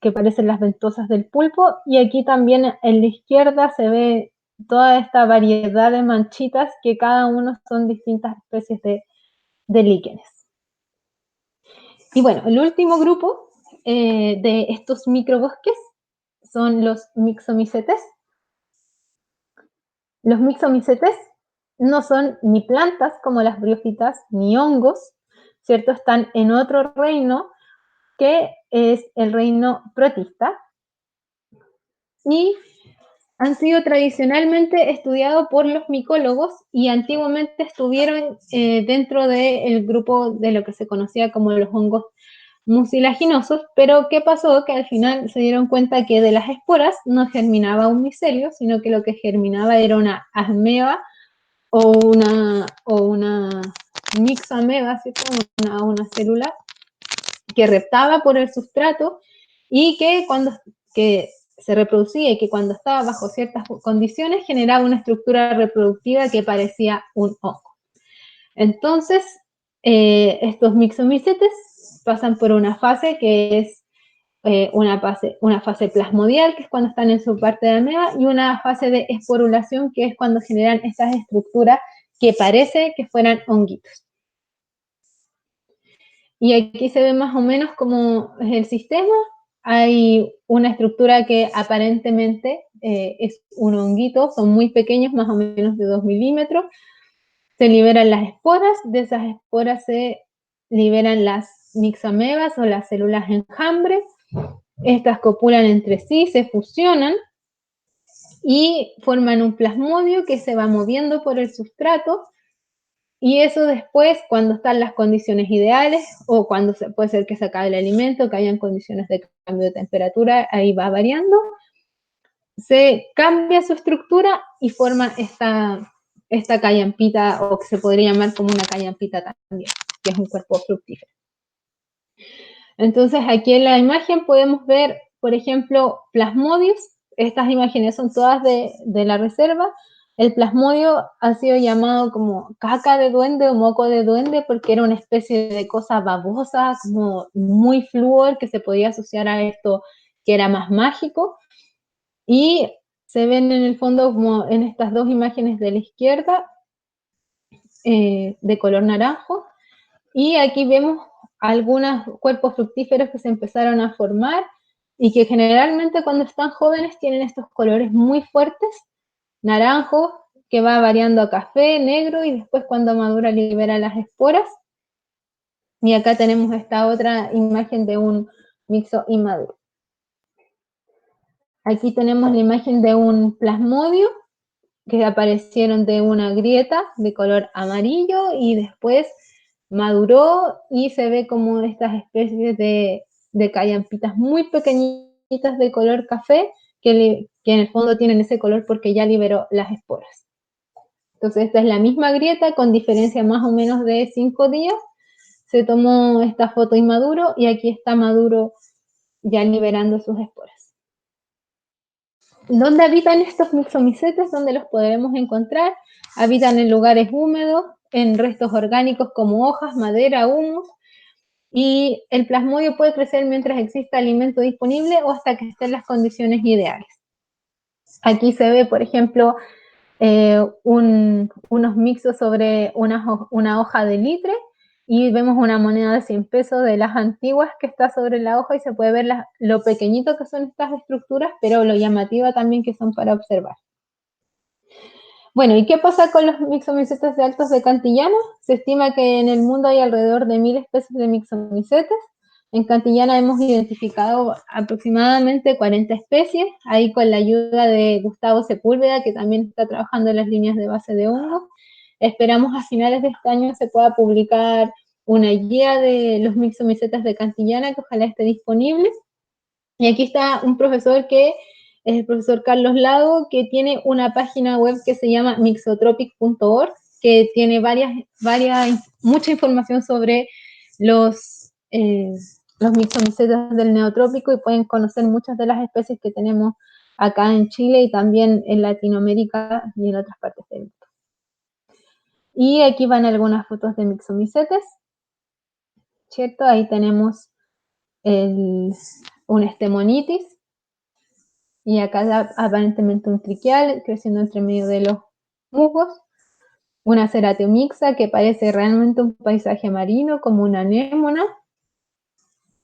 que parecen las ventosas del pulpo. Y aquí también en la izquierda se ve toda esta variedad de manchitas, que cada uno son distintas especies de líquenes. Y bueno, el último grupo de estos microbosques son los mixomicetes. Los mixomicetes no son ni plantas como las briófitas, ni hongos, ¿cierto? Están en otro reino, que es el reino protista, y han sido tradicionalmente estudiados por los micólogos, y antiguamente estuvieron dentro del grupo de lo que se conocía como los hongos mucilaginosos. Pero ¿qué pasó? Que al final se dieron cuenta que de las esporas no germinaba un micelio, sino que lo que germinaba era una ameba o una mixameba, ¿cierto? Una célula que reptaba por el sustrato, y que se reproducía, y que cuando estaba bajo ciertas condiciones generaba una estructura reproductiva que parecía un hongo. Entonces, estos mixomicetes pasan por una fase que es una fase plasmodial, que es cuando están en su parte de ameba, y una fase de esporulación, que es cuando generan estas estructuras que parece que fueran honguitos. Y aquí se ve más o menos cómo es el sistema. Hay una estructura que aparentemente es un honguito, son muy pequeños, más o menos de 2 milímetros. Se liberan las esporas, de esas esporas se liberan las mixamebas o las células enjambre. Estas copulan entre sí, se fusionan y forman un plasmodio que se va moviendo por el sustrato. Y eso después, cuando están las condiciones ideales, o cuando puede ser que se acabe el alimento, que hayan condiciones de cambio de temperatura, ahí va variando, se cambia su estructura y forma esta callampita, o que se podría llamar como una callampita también. que es un cuerpo fructífero. Entonces, aquí en la imagen podemos ver, por ejemplo, plasmodios. Estas imágenes son todas de la reserva. El plasmodio ha sido llamado como caca de duende o moco de duende porque era una especie de cosa babosa, como muy flúor, que se podía asociar a esto que era más mágico. Y se ven en el fondo como en estas dos imágenes de la izquierda, de color naranjo. Y aquí vemos algunos cuerpos fructíferos que se empezaron a formar y que generalmente cuando están jóvenes tienen estos colores muy fuertes, naranjo, que va variando a café, negro, y después cuando madura libera las esporas. Y acá tenemos esta otra imagen de un mixo inmaduro. Aquí tenemos la imagen de un plasmodio que aparecieron de una grieta de color amarillo y después maduró y se ve como estas especies de callampitas muy pequeñitas de color café que en el fondo tienen ese color porque ya liberó las esporas. Entonces esta es la misma grieta con diferencia más o menos de 5 días. Se tomó esta foto inmaduro y aquí está maduro ya liberando sus esporas. ¿Dónde habitan estos mixomicetes? ¿Dónde los podremos encontrar? Habitan en lugares húmedos, en restos orgánicos como hojas, madera, humus, y el plasmodio puede crecer mientras exista alimento disponible o hasta que estén las condiciones ideales. Aquí se ve, por ejemplo, unos mixos sobre una hoja de litre y vemos una moneda de 100 pesos de las antiguas que está sobre la hoja y se puede ver lo pequeñito que son estas estructuras, pero lo llamativa también que son para observar. Bueno, ¿y qué pasa con los mixomicetes de Altos de Cantillana? Se estima que en el mundo hay alrededor de 1000 especies de mixomicetes. En Cantillana hemos identificado aproximadamente 40 especies, ahí con la ayuda de Gustavo Sepúlveda, que también está trabajando en las líneas de base de hongos. Esperamos a finales de este año se pueda publicar una guía de los mixomicetes de Cantillana, que ojalá esté disponible. Y aquí está un profesor que es el profesor Carlos Lago, que tiene una página web que se llama mixotropic.org, que tiene mucha información sobre los mixomicetes del neotrópico y pueden conocer muchas de las especies que tenemos acá en Chile y también en Latinoamérica y en otras partes del mundo. Y aquí van algunas fotos de mixomicetes, ¿cierto? Ahí tenemos un estemonitis, y acá aparentemente un triquial creciendo entre medio de los musgos, una ceratomyxa que parece realmente un paisaje marino como una anémona.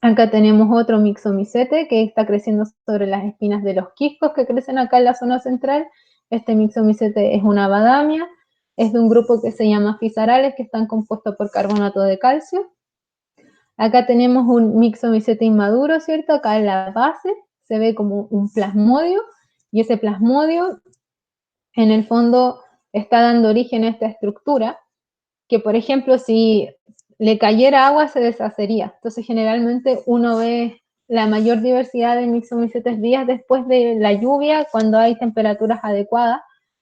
Acá tenemos otro mixomicete que está creciendo sobre las espinas de los quiscos que crecen acá en la zona central. Este mixomicete es una badamia, es de un grupo que se llama Physaorales, que están compuestos por carbonato de calcio. Acá tenemos un mixomicete inmaduro, ¿cierto? Acá en la base se ve como un plasmodio, y ese plasmodio en el fondo está dando origen a esta estructura, que por ejemplo si le cayera agua se deshacería. Entonces generalmente uno ve la mayor diversidad de mixomicetes días después de la lluvia, cuando hay temperaturas adecuadas.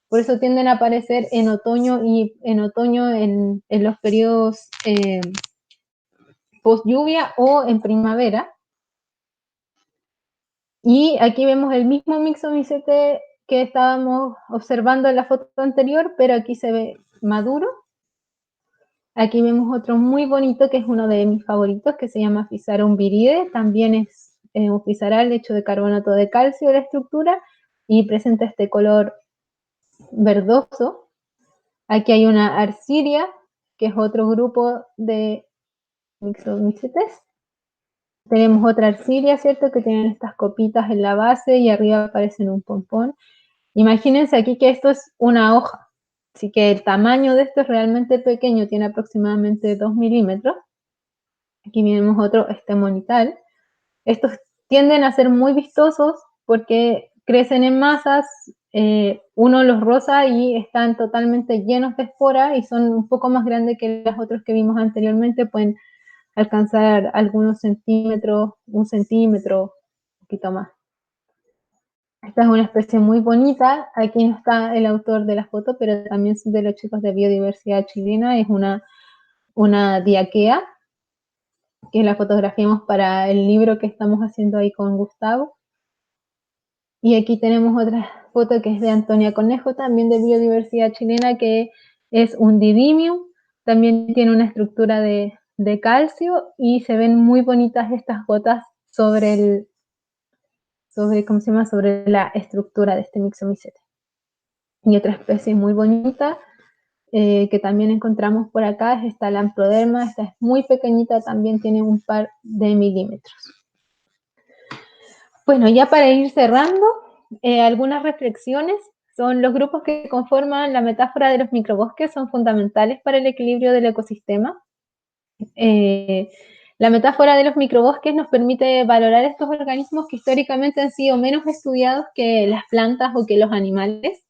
Por eso tienden a aparecer en otoño en los periodos post lluvia o en primavera. Y aquí vemos el mismo mixomicete que estábamos observando en la foto anterior, pero aquí se ve maduro. Aquí vemos otro muy bonito que es uno de mis favoritos, que se llama Physarum viride. También es un physaral hecho de carbonato de calcio la estructura y presenta este color verdoso. Aquí hay una arciria, que es otro grupo de mixomicetes. Tenemos otra arciria, ¿cierto? Que tienen estas copitas en la base y arriba aparecen un pompón. Imagínense aquí que esto es una hoja, así que el tamaño de esto es realmente pequeño, tiene aproximadamente 2 milímetros. Aquí vemos otro estemonital. Estos tienden a ser muy vistosos porque crecen en masas, uno los roza y están totalmente llenos de esporas y son un poco más grandes que los otros que vimos anteriormente, pueden alcanzar algunos centímetros, 1 centímetro, un poquito más. Esta es una especie muy bonita. Aquí no está el autor de la foto, pero también son de los chicos de Biodiversidad Chilena. Es una una diaquea, que la fotografiamos para el libro que estamos haciendo ahí con Gustavo. Y aquí tenemos otra foto que es de Antonia Conejo, también de biodiversidad chilena, que es un didimium, también tiene una estructura de calcio y se ven muy bonitas estas gotas sobre ¿cómo se llama? Sobre la estructura de este Myxomycetes. Y otra especie muy bonita que también encontramos por acá es esta Lamproderma, esta es muy pequeñita, también tiene un par de milímetros. Bueno, ya para ir cerrando, algunas reflexiones son los grupos que conforman la metáfora de los microbosques son fundamentales para el equilibrio del ecosistema. La metáfora de los microbosques nos permite valorar estos organismos que históricamente han sido menos estudiados que las plantas o que los animales.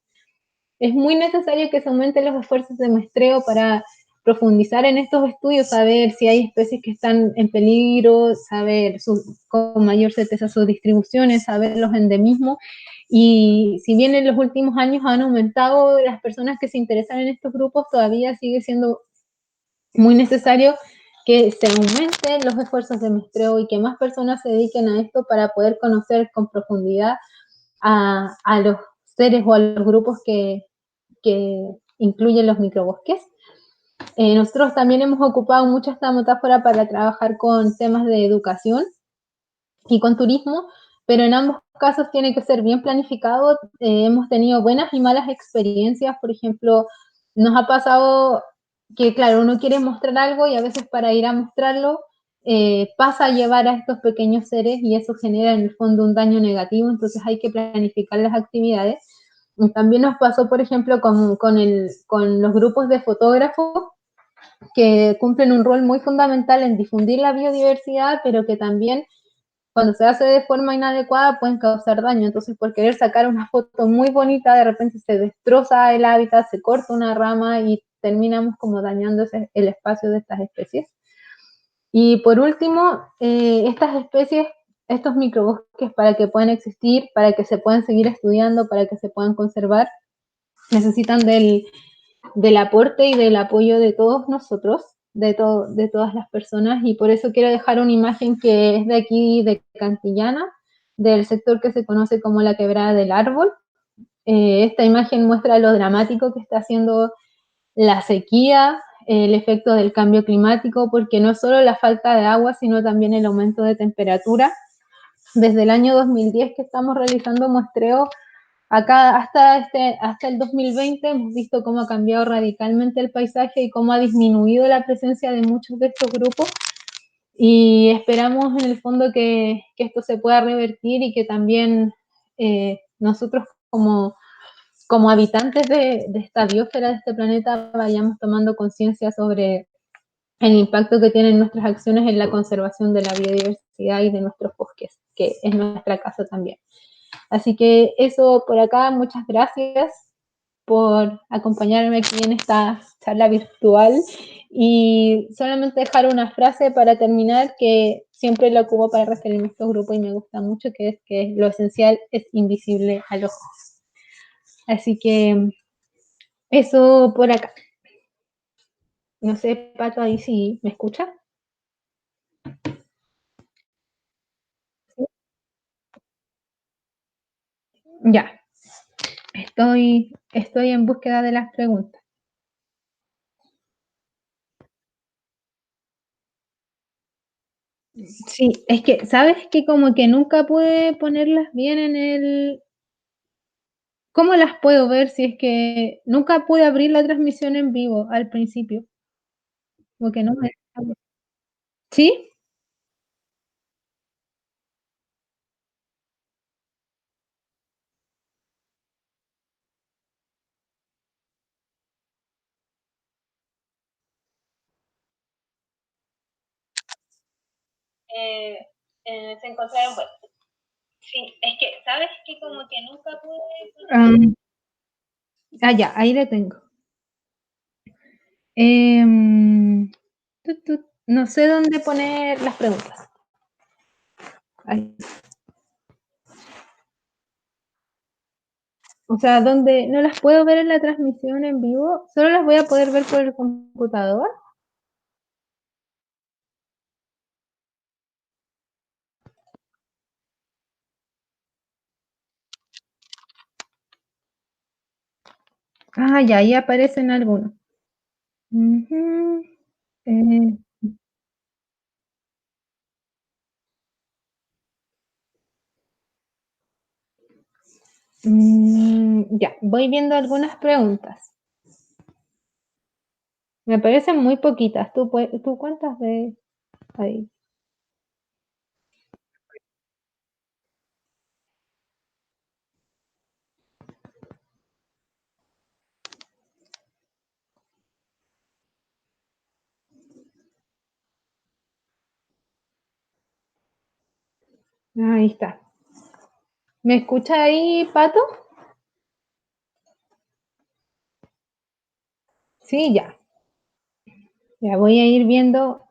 Es muy necesario que se aumenten los esfuerzos de muestreo para profundizar en estos estudios, saber si hay especies que están en peligro, saber con mayor certeza sus distribuciones, saber los endemismos. Y si bien en los últimos años han aumentado las personas que se interesan en estos grupos, todavía sigue siendo muy necesario que se aumenten los esfuerzos de muestreo y que más personas se dediquen a esto para poder conocer con profundidad a los seres o a los grupos que incluyen los microbosques. Nosotros también hemos ocupado mucho esta metáfora para trabajar con temas de educación y con turismo, pero en ambos casos tiene que ser bien planificado. Hemos tenido buenas y malas experiencias, por ejemplo, nos ha pasado que, claro, uno quiere mostrar algo y a veces para ir a mostrarlo pasa a llevar a estos pequeños seres y eso genera en el fondo un daño negativo, entonces hay que planificar las actividades. Y también nos pasó, por ejemplo, con los grupos de fotógrafos que cumplen un rol muy fundamental en difundir la biodiversidad, pero que también cuando se hace de forma inadecuada pueden causar daño. Entonces, por querer sacar una foto muy bonita, de repente se destroza el hábitat, se corta una rama y terminamos como dañando el espacio de estas especies. Y por último, estas especies, estos microbosques, para que puedan existir, para que se puedan seguir estudiando, para que se puedan conservar, necesitan del aporte y del apoyo de todos nosotros, de todas las personas, y por eso quiero dejar una imagen que es de aquí, de Cantillana, del sector que se conoce como la Quebrada del Árbol. Esta imagen muestra lo dramático que está haciendo la sequía, el efecto del cambio climático, porque no solo la falta de agua, sino también el aumento de temperatura. Desde el año 2010 que estamos realizando muestreos acá hasta el 2020 hemos visto cómo ha cambiado radicalmente el paisaje y cómo ha disminuido la presencia de muchos de estos grupos y esperamos en el fondo que esto se pueda revertir y que también nosotros como habitantes de esta biosfera, de este planeta, vayamos tomando conciencia sobre el impacto que tienen nuestras acciones en la conservación de la biodiversidad y de nuestros bosques, que es nuestra casa también. Así que eso por acá, muchas gracias por acompañarme aquí en esta charla virtual y solamente dejar una frase para terminar que siempre la ocupo para referirme a estos grupos y me gusta mucho, que es que lo esencial es invisible al ojo. Así que eso por acá. No sé, Pato, ahí sí me escucha. Ya, estoy en búsqueda de las preguntas. Sí, es que, ¿sabes que como que nunca pude ponerlas bien en el... ¿Cómo las puedo ver si es que nunca pude abrir la transmisión en vivo al principio? Como que no me dejaba. ¿Sí? Eh, se encontraron, bueno, sí, es que, ¿sabes que como que nunca pude... ya, ahí la tengo. No sé dónde poner las preguntas. Ahí. O sea, donde no las puedo ver en la transmisión en vivo, solo las voy a poder ver por el computador. Ah, ya, ahí aparecen algunos. Ujú, eh, ya, voy viendo algunas preguntas. Me parecen muy poquitas. ¿Tú cuántas ves ahí? Ahí está. ¿Me escucha ahí, Pato? Sí, ya. Ya voy a ir viendo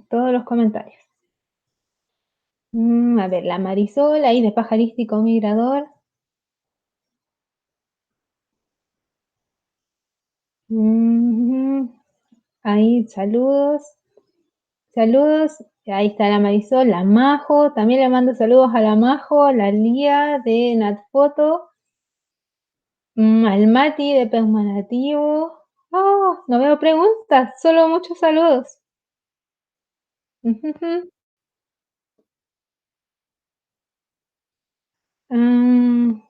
todos los comentarios. A ver, la Marisol, ahí de pajarístico migrador. Ujú, ahí, saludos. Saludos. Ahí está la Marisol, la Majo. También le mando saludos a la Majo, la Lía de Natfoto, al Mati de Peusmanativo. Oh, no veo preguntas, solo muchos saludos. Ujujú. Mm,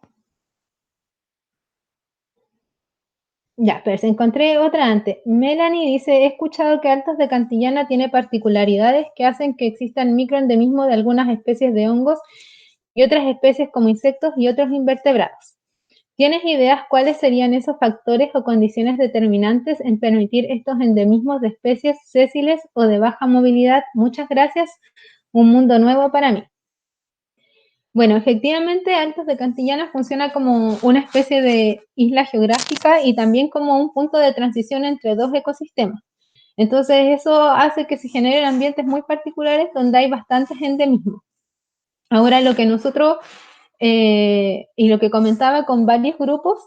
ya, pero se encontré otra antes. Melanie dice, he escuchado que Altos de Cantillana tiene particularidades que hacen que existan microendemismos de algunas especies de hongos y otras especies como insectos y otros invertebrados. ¿Tienes ideas cuáles serían esos factores o condiciones determinantes en permitir estos endemismos de especies sésiles o de baja movilidad? Muchas gracias. Un mundo nuevo para mí. Bueno, efectivamente, Altos de Cantillana funciona como una especie de isla geográfica y también como un punto de transición entre dos ecosistemas. Entonces, eso hace que se generen ambientes muy particulares donde hay bastantes endemismos. Ahora, lo que nosotros y lo que comentaba con varios grupos,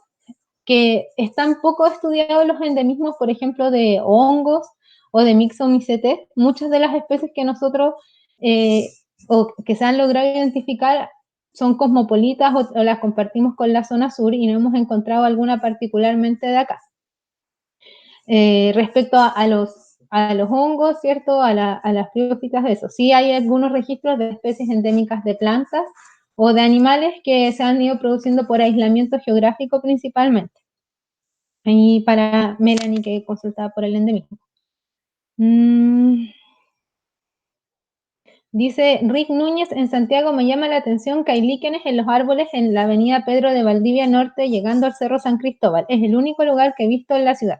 que están poco estudiados los endemismos, por ejemplo, de hongos o de Myxomycetes. Muchas de las especies que nosotros eh, o que se han logrado identificar son cosmopolitas o las compartimos con la zona sur y no hemos encontrado alguna particularmente de acá. Respecto a los hongos, ¿cierto? A las briófitas, eso. Sí hay algunos registros de especies endémicas de plantas o de animales que se han ido produciendo por aislamiento geográfico principalmente. Y para Melanie, que consultaba por el endemismo. Mm, dice Rick Núñez, en Santiago me llama la atención que hay líquenes en los árboles en la avenida Pedro de Valdivia Norte, llegando al Cerro San Cristóbal. Es el único lugar que he visto en la ciudad.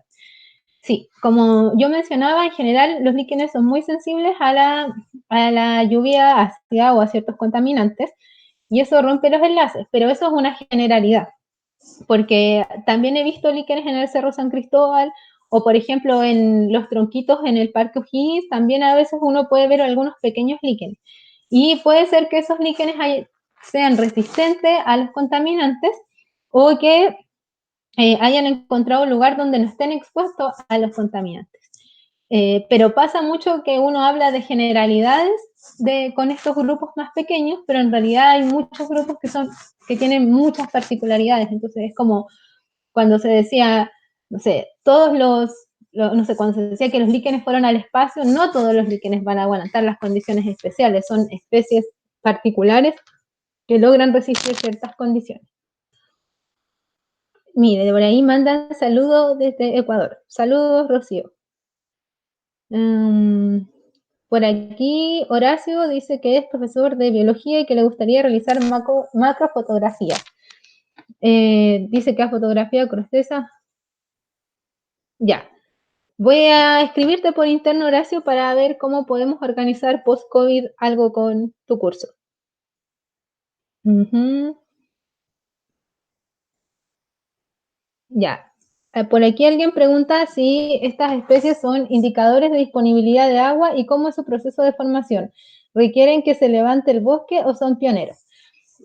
Sí, como yo mencionaba, en general los líquenes son muy sensibles a la lluvia ácida o a ciertos contaminantes y eso rompe los enlaces, pero eso es una generalidad. Porque también he visto líquenes en el Cerro San Cristóbal o, por ejemplo, en los tronquitos en el Parque O'Higgins, también a veces uno puede ver algunos pequeños líquenes. Y puede ser que esos líquenes sean resistentes a los contaminantes o que hayan encontrado un lugar donde no estén expuestos a los contaminantes. Pero pasa mucho que uno habla de generalidades con estos grupos más pequeños, pero en realidad hay muchos grupos que tienen muchas particularidades. Entonces es como cuando se decía, no sé, no sé, cuando se decía que los líquenes fueron al espacio, no todos los líquenes van a aguantar las condiciones especiales, son especies particulares que logran resistir ciertas condiciones. Mire, por ahí mandan saludos desde Ecuador. Saludos, Rocío. Um, por aquí, Horacio dice que es profesor de biología y que le gustaría realizar macrofotografía. Dice que ha fotografiado corteza. Ya, voy a escribirte por interno, Horacio, para ver cómo podemos organizar post-COVID algo con tu curso. Ujú, ya. Por aquí alguien pregunta si estas especies son indicadores de disponibilidad de agua y cómo es su proceso de formación. ¿Requieren que se levante el bosque o son pioneros?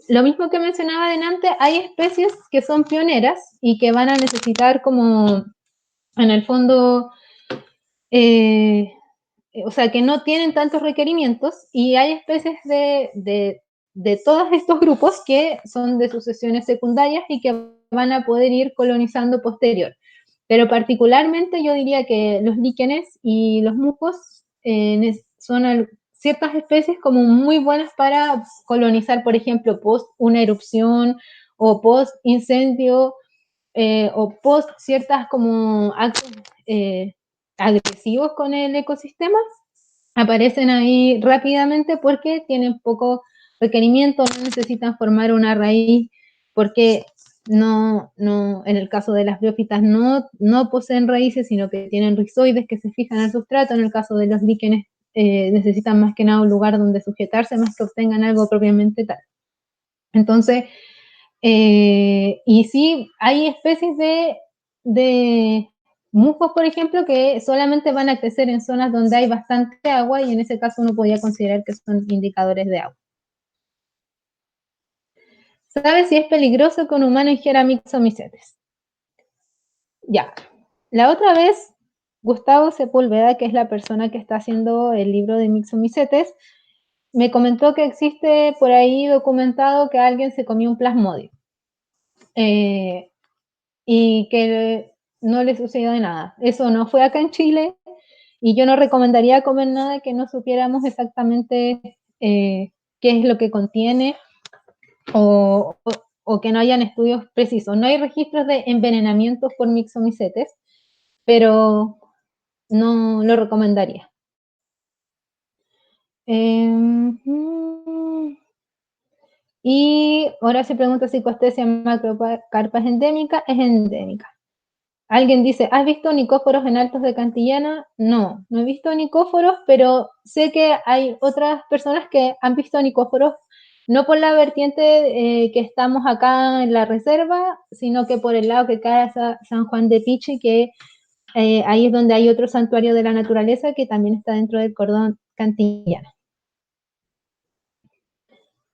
Lo mismo que mencionaba adelante, hay especies que son pioneras y que van a necesitar como, en el fondo, eh, o sea, que no tienen tantos requerimientos y hay especies de todos estos grupos que son de sucesiones secundarias y que van a poder ir colonizando posterior. Pero particularmente yo diría que los líquenes y los musgos son ciertas especies como muy buenas para colonizar, por ejemplo, post una erupción o post incendio o post ciertas como actos agresivos con el ecosistema, aparecen ahí rápidamente porque tienen poco requerimiento, no necesitan formar una raíz, porque en el caso de las briófitas no poseen raíces, sino que tienen rizoides que se fijan al sustrato. En el caso de los líquenes necesitan más que nada un lugar donde sujetarse, más que obtengan algo propiamente tal. Entonces, y sí, hay especies de musgos, por ejemplo, que solamente van a crecer en zonas donde hay bastante agua, y en ese caso uno podría considerar que son indicadores de agua. ¿Sabes si es peligroso que un humano ingiera mixomicetes? Ya. La otra vez, Gustavo Sepúlveda, que es la persona que está haciendo el libro de mixomicetes, me comentó que existe por ahí documentado que alguien se comió un plasmodio. Y que no le sucedió de nada. Eso no fue acá en Chile, y yo no recomendaría comer nada que no supiéramos exactamente qué es lo que contiene, o que no hayan estudios precisos. No hay registros de envenenamientos por mixomicetes, pero no lo recomendaría. Y ahora se pregunta si Costesia macrocarpa es endémica. Es endémica. Alguien dice, ¿has visto nicóforos en Altos de Cantillana? No, no he visto nicóforos, pero sé que hay otras personas que han visto nicóforos, no por la vertiente que estamos acá en la reserva, sino que por el lado que cae a San Juan de Pichi, que ahí es donde hay otro santuario de la naturaleza que también está dentro del cordón cantillano.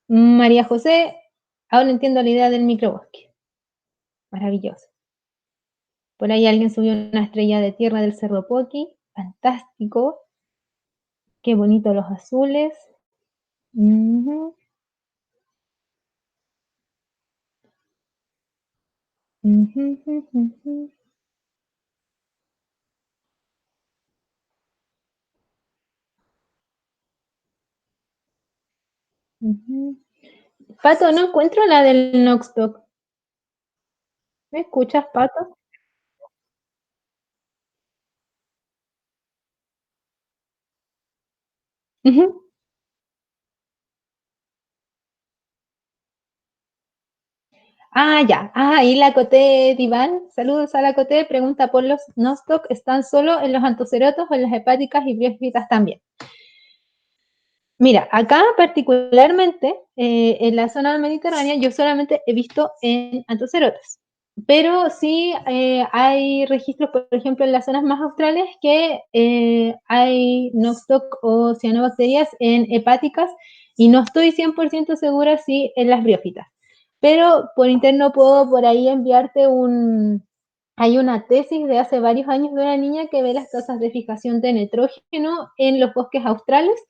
María José, ahora entiendo la idea del microbosque. Maravilloso. Por ahí alguien subió una estrella de tierra del Cerro Poqui. Fantástico. Qué bonito los azules. Uh-huh. Uh-huh, uh-huh. Uh-huh. Pato, no encuentro la del Noxdoc. ¿Me escuchas, Pato? Uh-huh. Ah, ya. Ah, y la Coté Diván. Saludos a la Coté. Pregunta por los Nostoc. ¿Están solo en los antocerotos o en las hepáticas y briófitas también? Mira, acá particularmente, en la zona mediterránea, yo solamente he visto en antocerotas. Pero sí hay registros, por ejemplo, en las zonas más australes, que hay Noxtoc o cianobacterias en hepáticas, y no estoy 100% segura si en las briófitas. Pero por interno puedo por ahí enviarte hay una tesis de hace varios años de una niña que ve las tasas de fijación de nitrógeno en los bosques australes,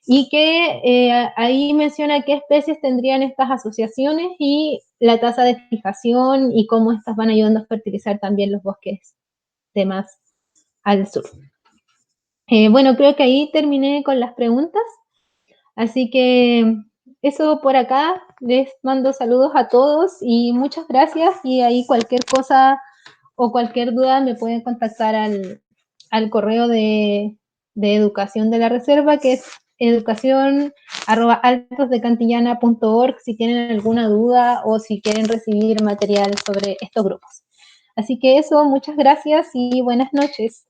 y que ahí menciona qué especies tendrían estas asociaciones y la tasa de fijación, y cómo estas van ayudando a fertilizar también los bosques de más al sur. Bueno, creo que ahí terminé con las preguntas, así que eso por acá. Les mando saludos a todos y muchas gracias, y ahí cualquier cosa o cualquier duda me pueden contactar al correo de educación de la reserva, que es educación@altosdecantillana.org, si tienen alguna duda o si quieren recibir material sobre estos grupos. Así que eso, muchas gracias y buenas noches.